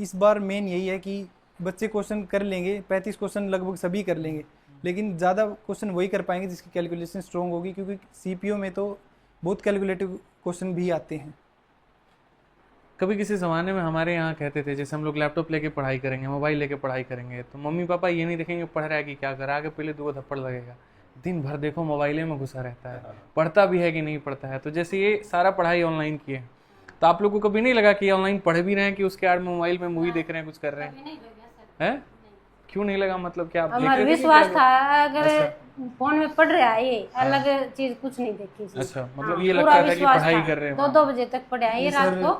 इस बार मेन यही है कि बच्चे क्वेश्चन कर लेंगे, 35 क्वेश्चन लगभग सभी कर लेंगे, लेकिन ज़्यादा क्वेश्चन वही कर पाएंगे जिसकी कैलकुलेशन स्ट्रॉन्ग होगी, क्योंकि सीपीओ में तो बहुत कैलकुलेटिव क्वेश्चन भी आते हैं। कभी किसी ज़माने में हमारे यहाँ कहते थे, जैसे हम लोग लैपटॉप लेके पढ़ाई करेंगे, मोबाइल लेके पढ़ाई करेंगे, तो मम्मी पापा ये नहीं देखेंगे पढ़ रहा है कि क्या कर रहा है, आगे पहले 2 थप्पड़ लगेगा। दिन भर देखो मोबाइले में घुसा रहता है, पढ़ता भी है कि नहीं पढ़ता है। तो जैसे ये सारा पढ़ाई ऑनलाइन की है, तो आप लोग को कभी नहीं लगा कि ऑनलाइन पढ़ भी रहे हैं कि उसके आड़ में मोबाइल में मूवी देख रहे हैं, कुछ कर रहे हैं? क्यों नहीं लगा, मतलब क्या हमारा विश्वास था अगर फोन में पढ़ रहा है, ये अलग चीज कुछ नहीं देखी। अच्छा, मतलब ये लगता था कि पढ़ाई कर रहे हैं। 2-2 बजे तक पढ़े आए रात को,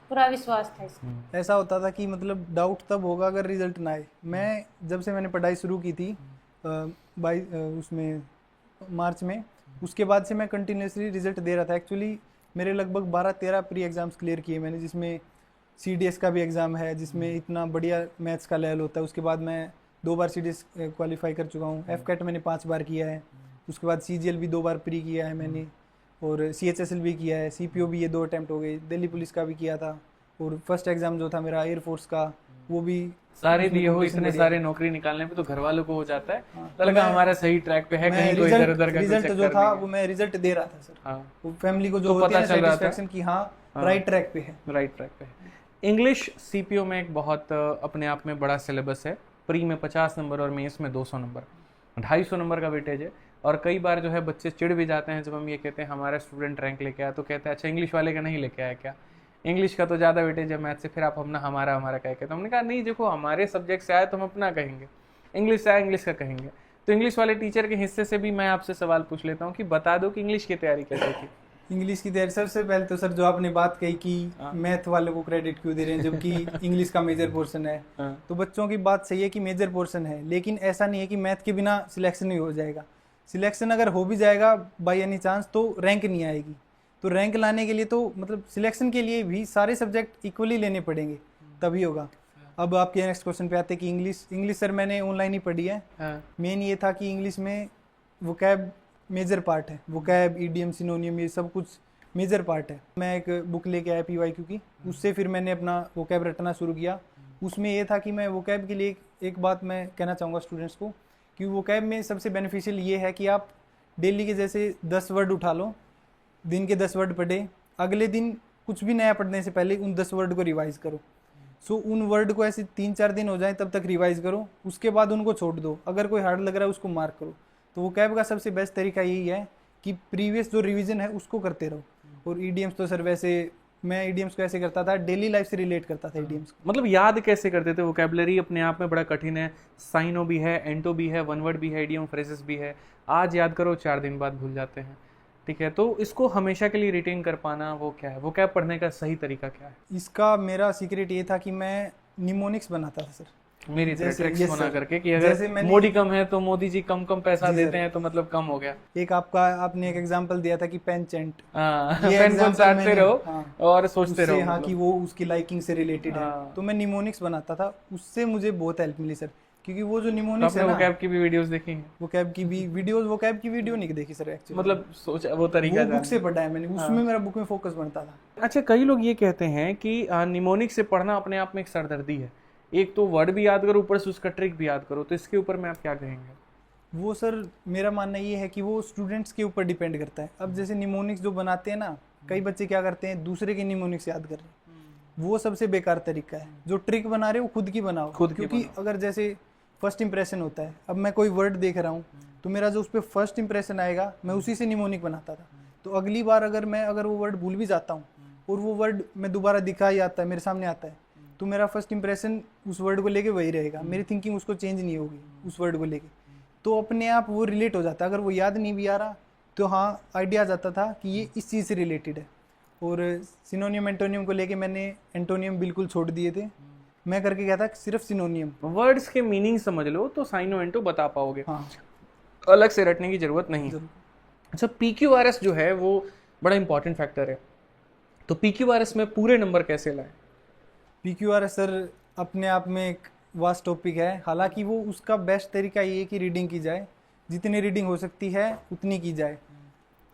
पूरा विश्वास था इसमें। ऐसा होता था कि मतलब डाउट तब होगा अगर रिजल्ट ना आए। मैं जब से मैंने पढ़ाई शुरू की थी उसमें मार्च में, उसके बाद से मैं कंटिन्यूसली रिजल्ट दे रहा था। एक्चुअली मेरे लगभग 12-13 प्री एग्जाम्स क्लियर किए मैंने, जिसमें CDS का भी एग्ज़ाम है, जिसमें इतना बढ़िया मैथ्स का लेवल होता है। उसके बाद मैं 2 बार CDS क्वालिफाई कर चुका हूँ। FCAT मैंने 5 बार किया है। उसके बाद CGL भी 2 बार प्री किया है मैंने, और CHSL भी किया है। CPO भी ये 2 अटैम्प्ट हो गए। दिल्ली पुलिस का भी किया था, और फर्स्ट एग्ज़ाम जो था मेरा एयरफोर्स का, वो भी सारे दिए हो। इतने सारे नौकरी निकालने पे तो घर वालों को हो जाता है, तो लगा हमारा सही ट्रैक पे है, कहीं कोई इधर उधर का रिजल्ट जो था वो मैं रिजल्ट दे रहा था सर। हाँ, वो फैमिली को जो तो होती पता है चल रहा था सेटिस्फैक्शन कि हाँ राइट ट्रैक पे है, राइट ट्रैक पे है। इंग्लिश सीपीओ में एक बहुत अपने आप में बड़ा सिलेबस है। प्री में 50 नंबर और मेंस में 200 नंबर, 250 नंबर का वेटेज है। और कई बार जो है बच्चे चिढ़ भी जाते हैं जब हम ये कहते हैं हमारा स्टूडेंट रैंक लेके आया, तो कहते हैं अच्छा इंग्लिश वाले का नहीं लेके आया क्या, इंग्लिश का तो ज़्यादा वेटेज है मैथ से, फिर आप अपना हमारा क्या कहते हैं। हमने कहा नहीं, देखो हमारे सब्जेक्ट से आए तो हम अपना कहेंगे, इंग्लिश से आए इंग्लिश का कहेंगे। तो इंग्लिश वाले टीचर के हिस्से से भी मैं आपसे सवाल पूछ लेता हूँ कि बता दो कि इंग्लिश की तैयारी कैसे की? इंग्लिश की तैयारी सबसे पहले तो सर जो आपने बात कही कि मैथ वालों को क्रेडिट क्यों दे रहे हैं जबकि इंग्लिश का मेजर पोर्शन है, तो बच्चों की बात सही है कि मेजर पोर्शन है, लेकिन ऐसा नहीं है कि मैथ के बिना सिलेक्शन नहीं हो जाएगा। सिलेक्शन अगर हो भी जाएगा बाय एनी चांस तो रैंक नहीं आएगी। तो रैंक लाने के लिए तो मतलब सिलेक्शन के लिए भी सारे सब्जेक्ट इक्वली लेने पड़ेंगे, तभी होगा। अब आपके नेक्स्ट क्वेश्चन पे आते हैं कि इंग्लिश सर मैंने ऑनलाइन ही पढ़ी है। मेन ये था कि इंग्लिश में वोकैब मेजर पार्ट है, वोकैब, ईडीएम, सिनोनियम, ये सब कुछ मेजर पार्ट है। मैं एक बुक लेके आया PYQ की, उससे फिर मैंने अपना वोकैब रटना शुरू किया। उसमें ये था कि मैं वोकैब के लिए एक बात मैं कहना चाहूँगा स्टूडेंट्स को कि वोकैब में सबसे बेनिफिशियल ये है कि आप डेली के जैसे 10 वर्ड उठा लो, दिन के 10 वर्ड पढ़े, अगले दिन कुछ भी नया पढ़ने से पहले उन 10 वर्ड को रिवाइज करो। सो उन वर्ड को ऐसे 3-4 दिन हो जाए तब तक रिवाइज करो, उसके बाद उनको छोड़ दो। अगर कोई हार्ड लग रहा है उसको मार्क करो। तो वोकैब का सबसे बेस्ट तरीका यही है कि प्रीवियस जो रिवीजन है उसको करते रहो। और ईडीएम्स तो सर वैसे मैं ईडीएम्स को ऐसे करता था, डेली लाइफ से रिलेट करता था ईडीएम्स को। मतलब याद कैसे करते थे? वोकैबुलरी अपने आप में बड़ा कठिन है, साइनो भी है, एंटो भी है, वन वर्ड भी है, इडियम फ्रेजेस भी है। आज याद करो 4 दिन बाद भूल जाते हैं, ठीक है। तो इसको हमेशा के लिए रिटेन कर पाना वो क्या है, वोकैब पढ़ने का सही तरीका क्या है? इसका मेरा सीक्रेट ये था कि मैं निमोनिक्स बनाता था सर, मेरी तरह ट्रिक्स बना करके कि अगर मोदी कम है तो मोदी जी कम पैसा देते हैं तो मतलब कम हो गया। एक आपने एक एग्जांपल दिया था कि पेन चेंट, पेन को चाटते रहो और सोचते रहो, हाँ कि वो उसकी लाइकिंग से रिलेटेड है। तो मैं निमोनिक्स बनाता था, उससे मुझे बहुत हेल्प मिली सर। क्योंकि वो जो निमोनिक्स है आपने ना, वोकैब की भी वीडियोस देखी हैं? वोकैब की भी वीडियोस, वोकैब की वीडियो नहीं देखी सर एक्चुअली, मतलब सोचा वो तरीका वो बुक से पढ़ा है मैंने, उसमें मेरा बुक में फोकस बनता था। अच्छा, कई लोग ये कहते हैं कि निमोनिक से पढ़ना अपने आप में एक सरदर्दी है, एक तो वर्ड भी याद करो, ऊपर से उसका ट्रिक भी याद करो, तो इसके ऊपर में आप क्या कहेंगे? वो सर मेरा मानना ये है कि वो स्टूडेंट्स के ऊपर डिपेंड करता है। अब जैसे निमोनिक्स जो बनाते हैं ना, कई बच्चे क्या करते हैं, दूसरे के निमोनिक्स याद कर रहे हैं, वो सबसे बेकार तरीका है। जो ट्रिक बना रहे हो खुद की बनाओ, क्योंकि अगर जैसे फर्स्ट इंप्रेशन होता है, अब मैं कोई वर्ड देख रहा हूँ तो मेरा जो उस पर फर्स्ट इंप्रेशन आएगा, मैं उसी से निमोनिक बनाता था। तो अगली बार अगर वो वर्ड भूल भी जाता हूँ और वो वर्ड मैं दोबारा दिखाई आता है, मेरे सामने आता है, तो मेरा फर्स्ट इंप्रेशन उस वर्ड को लेके वही रहेगा, मेरी थिंकिंग उसको चेंज नहीं होगी उस वर्ड को लेके। तो अपने आप वो रिलेट हो जाता है। अगर वो याद नहीं भी आ रहा तो हाँ, आइडिया आ जाता था कि ये इस चीज़ से रिलेटेड है। और सिनोनियम एंटोनियम को लेके मैंने एंटोनियम बिल्कुल छोड़ दिए थे, मैं करके गया था सिर्फ सिनोनियम। वर्ड्स के मीनिंग समझ लो तो साइनो एंटो बता पाओगे, हाँ, अलग से रटने की जरूरत नहीं है। अच्छा, PQRS जो है वो बड़ा इंपॉर्टेंट फैक्टर है, तो PQRS में पूरे नंबर कैसे लाएं? PQRS सर अपने आप में एक वास्ट टॉपिक है। हालांकि वो उसका बेस्ट तरीका ये है कि रीडिंग की जाए, जितनी रीडिंग हो सकती है उतनी की जाए।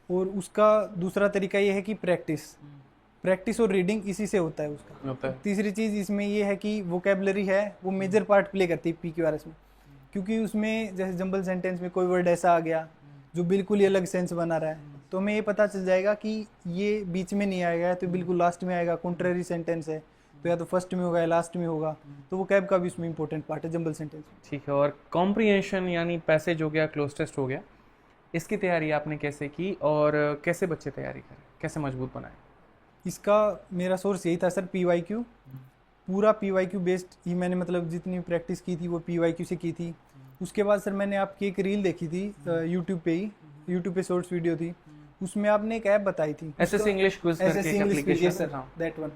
और उसका दूसरा तरीका ये है कि प्रैक्टिस और रीडिंग इसी से होता है उसका। तीसरी चीज़ इसमें ये है कि वोकेबलरी है, वो मेजर पार्ट प्ले करती है PQRS में, क्योंकि उसमें जैसे जंबल सेंटेंस में कोई वर्ड ऐसा आ गया जो बिल्कुल ही अलग सेंस बना रहा है, तो हमें ये पता चल जाएगा कि ये बीच में नहीं आएगा तो बिल्कुल लास्ट में आएगा। कॉन्ट्ररी सेंटेंस है तो या तो फर्स्ट में होगा या लास्ट में होगा, तो वो कैब का भी उसमें इंपॉर्टेंट पार्ट है जंबल सेंटेंस। ठीक है, और कॉम्प्रिहेंशन यानी पैसेज हो गया, क्लोज टेस्ट हो गया, इसकी तैयारी आपने कैसे की और कैसे बच्चे तैयारी करें, कैसे मजबूत बनाए? इसका मेरा सोर्स यही था सर, PYQ। पूरा PYQ बेस्ड ही मैंने मतलब जितनी प्रैक्टिस की थी वो PYQ से की थी। उसके बाद सर मैंने आपकी एक रील देखी थी यूट्यूब पे ही, यूट्यूब पे शॉर्ट्स वीडियो थी, उसमें आपने एक ऐप बताई थी एसएससी इंग्लिश क्विज करके एक एप्लीकेशन था, दैट वन।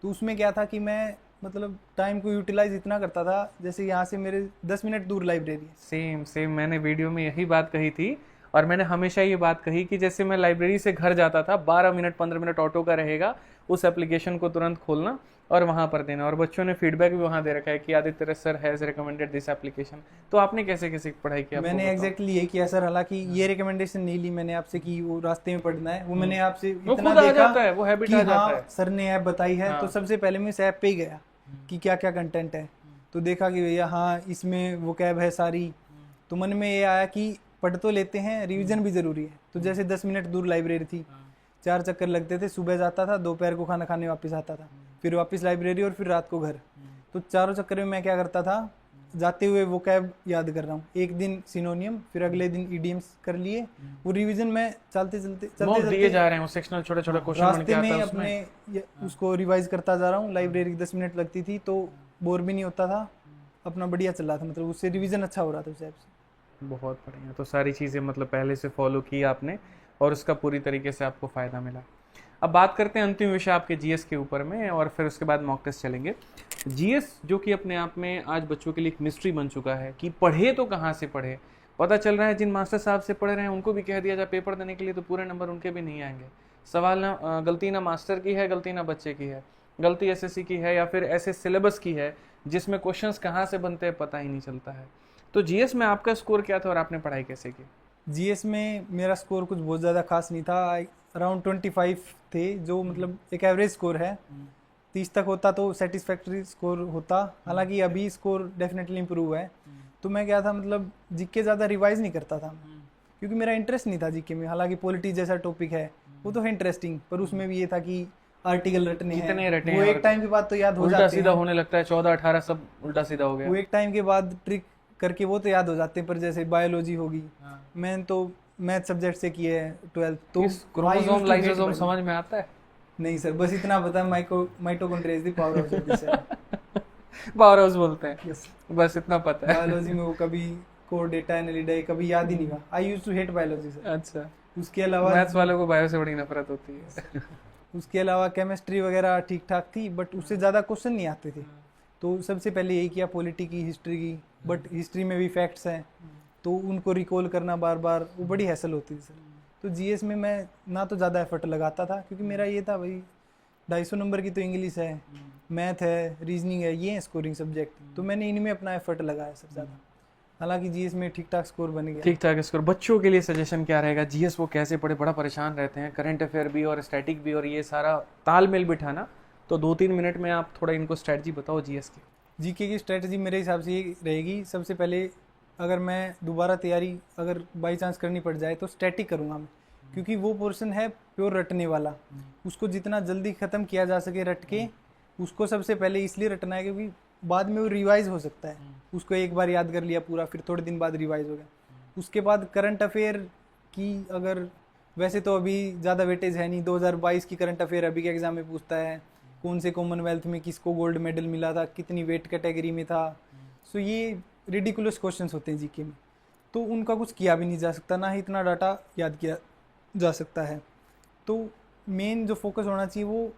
तो उसमें क्या था कि मैं मतलब टाइम को यूटिलाइज इतना करता था, जैसे यहाँ से मेरे 10 मिनट दूर लाइब्रेरी है। सेम मैंने वीडियो में यही बात कही थी, और मैंने हमेशा ये बात कही कि जैसे मैं लाइब्रेरी से घर जाता था, 12 मिनट 15 मिनट ऑटो का रहेगा, उस एप्लीकेशन को तुरंत खोलना और वहाँ पर देना। और बच्चों ने फीडबैक भी वहाँ दे रखा है कि Aditya sir has recommended this application. तो आपने कैसे कैसे पढ़ाई किया? मैंने एग्जैक्टली यही किया सर। हालांकि ये रिकमेंडेशन नहीं ली मैंने आपसे कि वो रास्ते में पढ़ना है, वो मैंने आपसे इतना देखा है, वो हैबिट कि आ जाता हाँ है। सर ने ऐप बताई है, तो सबसे पहले मैं इस ऐप पे ही गया कि क्या क्या कंटेंट है। तो देखा कि भैया हाँ इसमें वो कैब है सारी, तो मन में ये आया कि पढ़ तो लेते हैं, रिवीजन भी जरूरी है। तो जैसे 10 मिनट दूर लाइब्रेरी थी, 4 चक्कर लगते थे, सुबह जाता था, दोपहर को खाना खाने वापस आता था, फिर वापस लाइब्रेरी और फिर रात को घर। तो चारों चक्कर में मैं क्या करता था, जाते हुए वो कैब याद कर रहा हूँ, एक दिन सिनोनियम, फिर अगले दिन ईडियम्स कर लिए, वो रिवीजन में चलते दिए जा रहे हैं, सेक्शनल छोटे छोटे क्वेश्चन रास्ते में अपने उसको रिवाइज करता जा रहा हूँ। लाइब्रेरी 10 मिनट लगती थी तो बोर भी नहीं होता था, अपना बढ़िया चल रहा था, मतलब उससे रिवीजन अच्छा हो रहा था उस ऐप से। बहुत बढ़िया। तो सारी चीज़ें मतलब पहले से फॉलो की आपने और उसका पूरी तरीके से आपको फ़ायदा मिला। अब बात करते हैं अंतिम विषय आपके जीएस के ऊपर में, और फिर उसके बाद मॉक टेस्ट चलेंगे। जीएस जो कि अपने आप में आज बच्चों के लिए एक मिस्ट्री बन चुका है कि पढ़े तो कहाँ से पढ़े। पता चल रहा है जिन मास्टर साहब से पढ़ रहे हैं उनको भी कह दिया जाए पेपर देने के लिए, तो पूरे नंबर उनके भी नहीं आएंगे। सवाल ना गलती ना मास्टर की है, गलती ना बच्चे की है, गलती एसएससी की है या फिर ऐसे सिलेबस की है जिसमें क्वेश्चंस कहाँ से बनते हैं पता ही नहीं चलता है। तो जीएस में आपका स्कोर क्या था और आपने पढ़ाई कैसे की? जीएस में मेरा स्कोर कुछ बहुत ज़्यादा खास नहीं था, अराउंड 25 थे, जो मतलब एक एवरेज स्कोर है। 30 तक होता तो सेटिस्फैक्ट्री स्कोर होता, हालांकि अभी स्कोर डेफिनेटली इम्प्रूव है। तो मैं क्या था, मतलब जीके ज़्यादा रिवाइज नहीं करता था क्योंकि मेरा इंटरेस्ट नहीं था जीके में। हालांकि पॉलिटी जैसा टॉपिक है वो तो है इंटरेस्टिंग, पर उसमें भी ये था कि आर्टिकल रटने हैं, वो एक टाइम के बाद तो याद हो जाते हैं, उल्टा सीधा होने लगता है, 14-18 सब उल्टा सीधा हो गया। वो एक टाइम के बाद ट्रिक करके वो तो याद हो जाते हैं, पर जैसे बायोलॉजी होगी, मैंने तो मैथ सब्जेक्ट से किए है 12, तो क्रोमोसोम लाइसोसोम समझ में आता है? नहीं सर, बस इतना पता है mitochondria is the power of cell, power house बोलते हैं, यस बस इतना पता है। बायोलॉजी में वो कभी कोर डेटा एनालिडाई कभी याद ही नहीं हुआ। I used to hate biology sir. अच्छा, उसके अलावा मैथ्स वालों को बायो से बड़ी नफरत होती है। उसके अलावा केमिस्ट्री वगैरह ठीक ठाक थी, बट उससे ज़्यादा क्वेश्चन नहीं आते थे। तो सबसे पहले यही किया, पॉलिटी की, हिस्ट्री की, बट हिस्ट्री में भी फैक्ट्स हैं तो उनको रिकॉल करना बार बार वो बड़ी हैसल होती थी सर। तो जीएस में मैं ना तो ज़्यादा एफर्ट लगाता था क्योंकि मेरा ये था भाई 250 नंबर की तो इंग्लिश है, मैथ है, रीजनिंग है, ये है स्कोरिंग सब्जेक्ट। तो मैंने इनमें अपना एफर्ट लगाया सबसे ज़्यादा। हालांकि जीएस में ठीक ठाक स्कोर बन गया। ठीक ठाक स्कोर। बच्चों के लिए सजेशन क्या रहेगा? जीएस वो कैसे पढ़े? बड़ा परेशान रहते हैं, करंट अफेयर भी और स्टैटिक भी, और ये सारा तालमेल बिठाना। तो 2-3 मिनट में आप थोड़ा इनको स्ट्रैटेजी बताओ जीएस की। जीके की स्ट्रेटजी मेरे हिसाब से ये रहेगी, सबसे पहले अगर मैं दोबारा तैयारी अगर बाई चांस करनी पड़ जाए तो स्टैटिक करूँगा मैं, क्योंकि वो पोर्शन है प्योर रटने वाला। उसको जितना जल्दी ख़त्म किया जा सके रट के, उसको सबसे पहले इसलिए रटना है क्योंकि बाद में वो रिवाइज हो सकता है। उसको एक बार याद कर लिया पूरा, फिर थोड़े दिन बाद रिवाइज हो गया। उसके बाद करंट अफेयर की अगर, वैसे तो अभी ज़्यादा वेटेज है नहीं, 2022 की करंट अफेयर अभी के एग्ज़ाम में पूछता है, कौन से कॉमनवेल्थ में किसको गोल्ड मेडल मिला था, कितनी वेट कैटेगरी में था। सो ये रिडिकुलस क्वेश्चंस होते हैं जीके में, तो उनका कुछ किया भी नहीं जा सकता, ना ही इतना डाटा याद किया जा सकता है। तो मेन जो फोकस होना चाहिए वो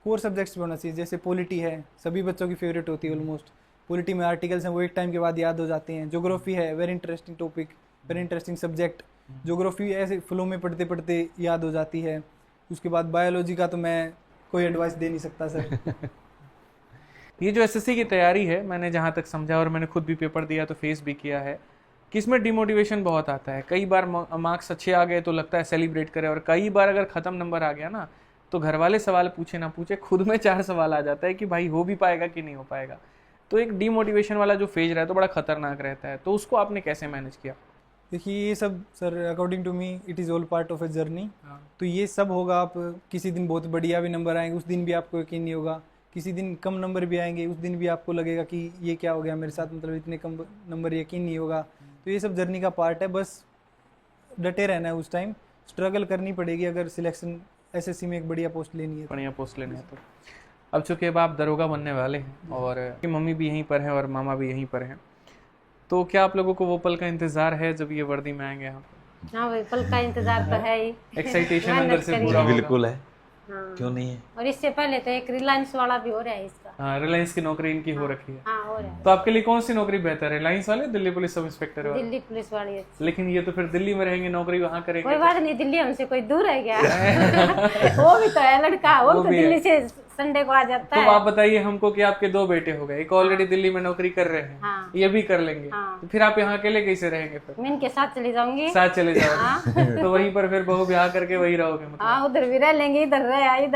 कोर सब्जेक्ट्स पे होना चाहिए। जैसे पॉलिटी है, सभी बच्चों की फेवरेट होती है ऑलमोस्ट। पॉलिटी में आर्टिकल्स हैं वो एक टाइम के बाद याद हो जाते हैं। ज्योग्राफी है, very interesting topic, very interesting subject. Geography ऐसे फ्लो में पढ़ते पढ़ते याद हो जाती है। उसके बाद बायोलॉजी का तो मैं कोई एडवाइस दे नहीं सकता सर। ये जो एसएससी की तैयारी है, मैंने जहाँ तक समझा और मैंने खुद भी पेपर दिया तो फेस भी किया है कि इसमें डिमोटिवेशन बहुत आता है। कई बार मार्क्स अच्छे आ गए तो लगता है सेलिब्रेट करें, और कई बार अगर ख़त्म नंबर आ गया ना तो घर वाले सवाल पूछे ना पूछे, खुद में 4 सवाल आ जाता है कि भाई हो भी पाएगा कि नहीं हो पाएगा। तो एक डिमोटिवेशन वाला जो फेज रहता है तो बड़ा खतरनाक रहता है। तो उसको आपने कैसे मैनेज किया? देखिए ये सब sir according to me it is all part of a journey. तो ये सब होगा। आप किसी दिन बहुत बढ़िया भी नंबर आएंगे, उस दिन भी आपको यकीन नहीं होगा। किसी दिन कम नंबर भी आएंगे, उस दिन भी आपको लगेगा कि ये क्या हो गया मेरे साथ, मतलब इतने कम नंबर, यकीन नहीं होगा। तो ये सब जर्नी का पार्ट है, बस डटे रहना है। उस टाइम स्ट्रगल करनी पड़ेगी अगर सिलेक्शन एसएससी में एक बढ़िया पोस्ट लेनी है। बढ़िया पोस्ट लेनी है तो अब चूँकि अब आप दरोगा बनने वाले हैं और कि मम्मी भी यहीं पर है और मामा भी यहीं पर हैं, तो क्या आप लोगों को वो पल का इंतजार है जब ये वर्दी में आएंगे यहाँ पर? हाँ भाई, पल का इंतजार तो है ही। एक्साइटेशन अंदर से पूरा होगा। बिल्कुल है, हाँ। क्यों नहीं है। और इससे पहले तो एक रिलायंस वाला भी हो रहा है इसका। हाँ, रिलायंस की नौकरी इनकी हो रखी है। हाँ हो रहा है। तो आपके लिए कौन सी नौकरी बेहतर है, रिलायंस वाले, दिल्ली पुलिस सब इंस्पेक्टर वाले? दिल्ली पुलिस वाली है। लेकिन ये तो फिर दिल्ली में रहेंगे, नौकरी वहाँ करेंगे। कोई बात नहीं, दिल्ली हमसे कोई दूर है क्या? वो भी तो है लड़का, वो तो दिल्ली से संडे को आ जाता तो है। आप बताइए हमको कि आपके 2 बेटे हो गए, एक ऑलरेडी दिल्ली में नौकरी कर रहे हैं, हाँ। ये भी कर लेंगे, हाँ। तो फिर आप यहाँ अकेले कैसे रहेंगे? फिर मैं इनके साथ चली जाऊंगी। साथ चले जाओगे तो वहीं पर फिर बहू ब्याह करके वही रहोगे? मतलब हाँ, उधर भी रह लेंगे, इधर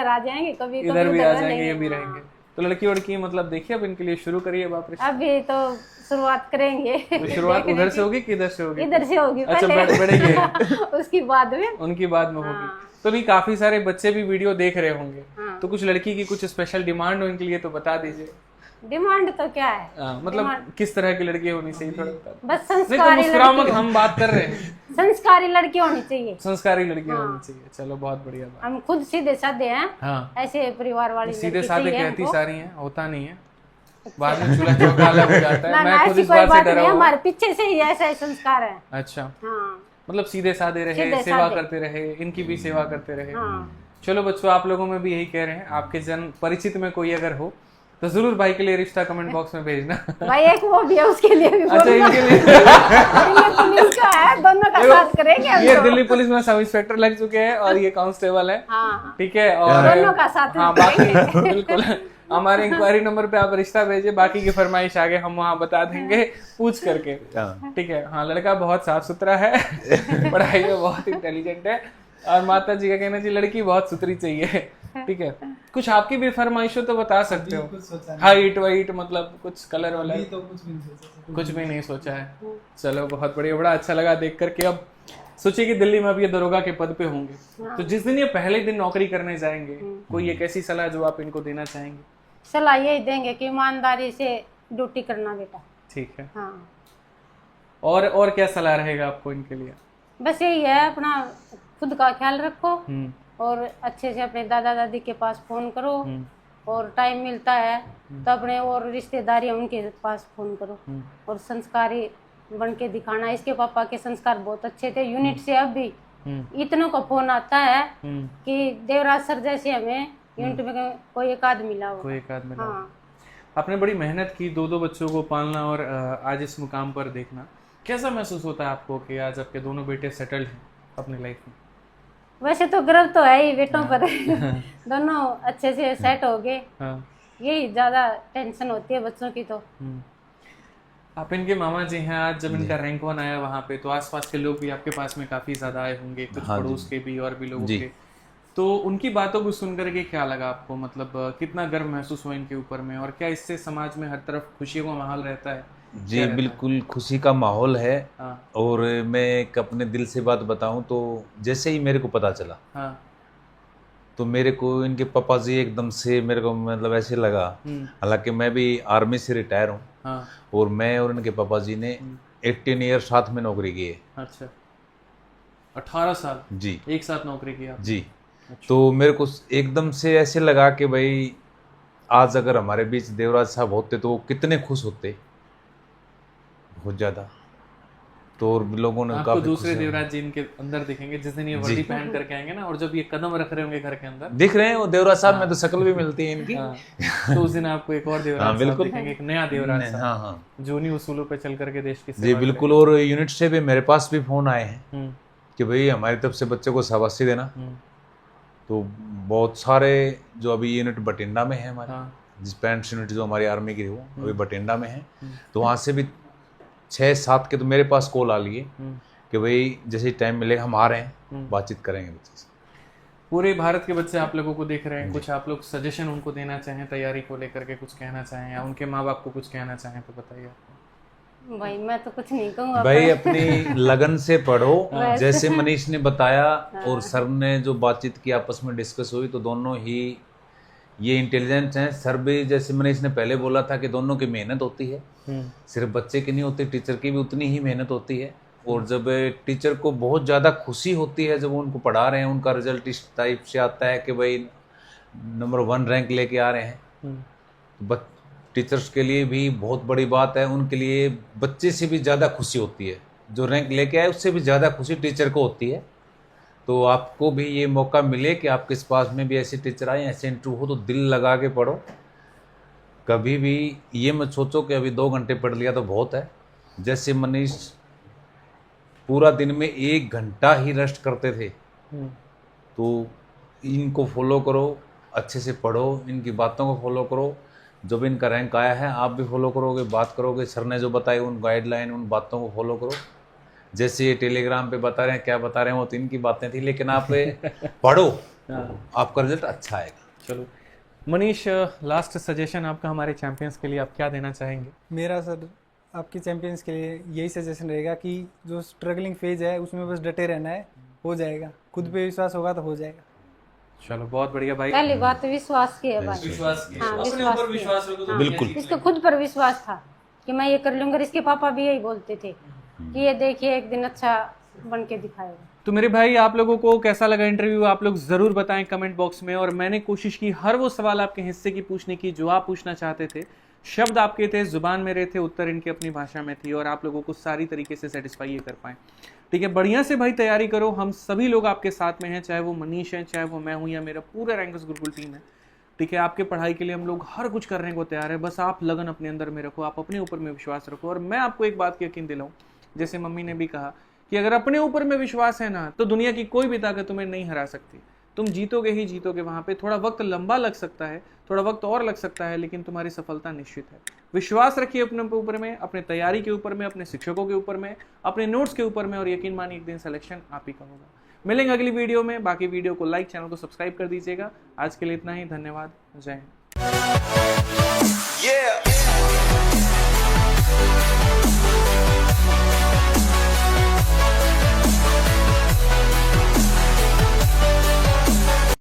आ जाएंगे, कभी इधर भी आ जाएंगे, ये भी रहेंगे। तो लड़की वड़की मतलब देखिए अब इनके लिए शुरू करिए बाप रे। अभी तो शुरुआत करेंगे। तो शुरुआत उधर से होगी कि इधर से होगी? इधर से होगी अच्छा, पहले। बढ़ेगी उसकी बाद में, उनकी बाद में होगी। तो नहीं, काफी सारे बच्चे भी वीडियो देख रहे होंगे, तो कुछ लड़की की कुछ स्पेशल डिमांड हो इनके लिए तो बता दीजिए। डिमांड तो क्या है? मतलब किस तरह की लड़की होनी चाहिए थोड़ा बता दीजिए। बस नहीं तो संस्कारी मुस्कुराओ मत, लड़की, हम बात कर रहे हैं। संस्कारी लड़की होनी चाहिए। संस्कारी लड़की होनी चाहिए, चलो बहुत बढ़िया बात। हम खुद सीधे साधे हैं, हाँ, ऐसे परिवार वाली सीधे लड़की साधे चाहिए कहती हमको। सारी हैं, होता नहीं है, बाद में चूल्हा चौका अलग हो जाता है। ना, मैं खुद ऐसी इस कोई बात से बात डरा नहीं, हुआ हूँ। हमारे पीछे से ही ऐसा ही संस्कार है। अच्छा, हाँ मतलब सीधे साधे रहे, सीधे सेवा साधे। करते रहे, इनकी भी सेवा करते रहे। हाँ। चलो बच्चों, आप लोगों में भी यही कह रहे हैं, आपके जन परिचित में कोई अगर हो तो जरूर भाई के लिए रिश्ता कमेंट बॉक्स में भेजना। भाई एक वो भी है, उसके लिए भी अच्छा, बोलूंगा। इनके लिए दिल्ली पुलिस का है, दोनों का साथ करेंगे हम ये तो। दिल्ली पुलिस में सब इंस्पेक्टर लग चुके हैं और ये कांस्टेबल है, हाँ, ठीक है। और दोनों का साथ हाँ, करेंगे। बाकी बिल्कुल हमारे इंक्वायरी नंबर पे आप रिश्ता भेजिए, बाकी की फरमाइश आगे हम वहाँ बता देंगे पूछ करके, ठीक है। हाँ, लड़का बहुत साफ सुथरा है, पढ़ाई में बहुत इंटेलिजेंट है, और माता जी का कहना चाहिए लड़की बहुत सुथरी चाहिए, ठीक है। कुछ आपकी भी फरमाइश हो तो बता सकते हो, हाइट वाइट, मतलब कुछ कलर वाला तो कुछ भी नहीं सोचा, कुछ भी नहीं सोचा है। चलो बहुत बढ़िया, बड़ा अच्छा लगा देख करके। अब सोचिए कि दिल्ली में अब ये दरोगा के पद पे होंगे, तो जिस दिन ये पहले दिन नौकरी करने जाएंगे, कोई एक ऐसी सलाह जो आप इनको देना चाहेंगे? सलाह यही देंगे कि ईमानदारी से ड्यूटी करना बेटा। ठीक है। हाँ, और क्या सलाह रहेगा आपको इनके लिए? बस यही है, अपना खुद का ख्याल रखो और अच्छे से अपने दादा दादी के पास फोन करो, और टाइम मिलता है तो अपने और रिश्तेदारी हैं उनके पास फोन करो, और संस्कारी बन के दिखाना। इसके पापा के संस्कार बहुत अच्छे थे, यूनिट से अब भी इतनों का फोन आता है कि देवराज सर जैसे हमें यूनिट में कोई एक आदमी मिला हो। कोई एक आदमी मिला हो। हाँ, आपने बड़ी मेहनत की, 2 बच्चों को पालना और आज इस मुकाम पर देखना, कैसा महसूस होता है आपको कि आज आपके दोनों बेटे सेटल्ड हैं अपनी लाइफ में? वैसे तो गर्व तो है ही बेटों पर दोनों अच्छे से सेट हो गए। हाँ। यही ज्यादा टेंशन होती है बच्चों की तो। आप इनके मामा जी हैं, आज जब इनका रैंक 1 आया वहाँ पे, तो आसपास के लोग भी आपके पास में काफी ज्यादा आए होंगे, कुछ हाँ पड़ोस के भी और भी लोगों जी। के। तो उनकी बातों को सुनकर के क्या लगा आपको, मतलब कितना गर्व महसूस हुआ इनके ऊपर में, और क्या इससे समाज में हर तरफ खुशियों का माहौल रहता है? जी क्या रहता बिल्कुल खुशी का माहौल है। हाँ। और मैं एक अपने दिल से बात बताऊं तो जैसे ही मेरे को पता चला हाँ। तो मेरे को इनके पापा जी एकदम से मेरे को मतलब ऐसे लगा, हालांकि मैं भी आर्मी से रिटायर हूँ हाँ। और मैं और इनके पापा जी ने 18 ईयर साथ में नौकरी की है। अच्छा, 18 साल जी एक साथ नौकरी की आप? जी। तो मेरे को एकदम से ऐसे लगा कि भाई आज अगर हमारे बीच देवराज साहब होते तो वो कितने खुश होते, बहुत ज़्यादा। तो और लोगों ने आपको काफी दूसरे खुशी- देवराज जी इनके अंदर दिखेंगे जिस दिन ये जी। वर्दी पहन करके आएंगे ना, और जब ये कदम रख रहे होंगे घर के अंदर, दिख रहे हैं वो देवराज साहब में तो शक्ल भी मिलती है इनकी। हाँ, तो उस दिन आपको एक और देवराज हाँ, साहब बिल्कुल। दिखेंगे, एक नया देवराज साहब, हाँ हाँ जो नहीं उसूलों पे चल करके देश की जी सेवा बिल्कुल। और यूनिट से भी मेरे पास भी फोन आए हैं करें। कि भाई हमारी तरफ से बच्चे को शाबाशी देना। तो बहुत सारे जो अभी यूनिट बठिंडा में है हमारे, हाँ। जिस पैंट्स यूनिट जो हमारी आर्मी की थी वो अभी बठिंडा में है, तो वहाँ से भी 6-7 के तो मेरे पास कॉल आ लिए कि भाई जैसे टाइम मिलेगा हम आ रहे हैं, बातचीत करेंगे बच्चे से। पूरे भारत के बच्चे आप लोगों को देख रहे हैं, कुछ आप लोग सजेशन उनको देना चाहें तैयारी को लेकर के, कुछ कहना चाहें, या उनके माँ बाप को कुछ कहना चाहें तो बताइए आपको। भाई मैं तो कुछ नहीं कहूँगा। भाई अपनी लगन से पढ़ो, वैसे- जैसे मनीष ने बताया और सर ने जो बातचीत की आपस में डिस्कस हुई, तो दोनों ही ये इंटेलिजेंट हैं। सर भी जैसे मनीष ने पहले बोला था कि दोनों की मेहनत होती है, सिर्फ बच्चे की नहीं होती, टीचर की भी उतनी ही मेहनत होती है। और जब टीचर को बहुत ज़्यादा खुशी होती है जब वो उनको पढ़ा रहे हैं, उनका रिजल्ट इस टाइप से आता है कि भाई नंबर 1 रैंक लेके आ रहे हैं, तो टीचर्स के लिए भी बहुत बड़ी बात है। उनके लिए बच्चे से भी ज़्यादा खुशी होती है, जो रैंक लेके आए उससे भी ज़्यादा खुशी टीचर को होती है। तो आपको भी ये मौका मिले कि आपके पास में भी ऐसे टीचर आए, ऐसे इंटरव्यू हो, तो दिल लगा के पढ़ो। कभी भी ये मत सोचो कि अभी 2 घंटे पढ़ लिया तो बहुत है। जैसे मनीष पूरा दिन में 1 घंटा ही रेस्ट करते थे, तो इनको फॉलो करो, अच्छे से पढ़ो, इनकी बातों को फॉलो करो। जब इनका रैंक आया है आप भी फॉलो करोगे, बात करोगे, सर ने जो बताए उन गाइडलाइन उन बातों को फॉलो करो। जैसे ये टेलीग्राम पे बता रहे हैं, क्या बता रहे हैं, वो तो इनकी बातें थी, लेकिन आप पढ़ो, आपका रिजल्ट अच्छा आएगा। चलो मनीष, लास्ट सजेशन आपका हमारे चैंपियंस के लिए, आप क्या देना चाहेंगे? मेरा सर आपके चैंपियंस के लिए यही सजेशन रहेगा कि जो स्ट्रगलिंग फेज है उसमें बस डटे रहना है, हो जाएगा। खुद पे विश्वास होगा तो हो जाएगा। चलो बहुत बढ़िया भाई। पहली बात तो विश्वास की है भाई। विश्वास हाँ, अपने विश्वास ऊपर की। विश्वास रखो तो बिल्कुल। दुनिया इसको खुद पर विश्वास था कि मैं ये कर लूंगा। इसके पापा भी यही बोलते थे कि ये देखिए एक दिन अच्छा बन के दिखाएगा। तो मेरे भाई, आप लोगों को कैसा लगा इंटरव्यू, आप लोग जरूर बताएं कमेंट बॉक्स में। और मैंने कोशिश की हर वो सवाल आपके हिस्से की पूछने की जो आप पूछना चाहते थे। शब्द आपके थे, जुबान मेरे थे, उत्तर इनकी अपनी भाषा में थी, और आप लोगों को सारी तरीके से सेटिस्फाई कर पाए। ठीक है, बढ़िया से भाई तैयारी करो, हम सभी लोग आपके साथ में हैं, चाहे वो मनीष है, चाहे वो मैं हूँ, या मेरा पूरा रैंकर्स गुरुकुल टीम है। ठीक है, आपके पढ़ाई के लिए हम लोग हर कुछ करने को तैयार है, बस आप लगन अपने अंदर में रखो, आप अपने ऊपर में विश्वास रखो। और मैं आपको एक बात की यकीन दिलाऊं, जैसे मम्मी ने भी कहा कि अगर अपने ऊपर में विश्वास है ना, तो दुनिया की कोई भी ताकत तुम्हें नहीं हरा सकती। तुम जीतोगे ही जीतोगे। वहां पे थोड़ा वक्त लंबा लग सकता है, थोड़ा वक्त और लग सकता है, लेकिन तुम्हारी सफलता निश्चित है। विश्वास रखिए अपने ऊपर में, अपने तैयारी के ऊपर में, अपने शिक्षकों के ऊपर में, अपने नोट्स के ऊपर में, और यकीन मानिए एक दिन सिलेक्शन आप ही का होगा। मिलेंगे अगली वीडियो में। बाकी वीडियो को लाइक, चैनल को सब्सक्राइब कर दीजिएगा। आज के लिए इतना ही, धन्यवाद, जय हिंद।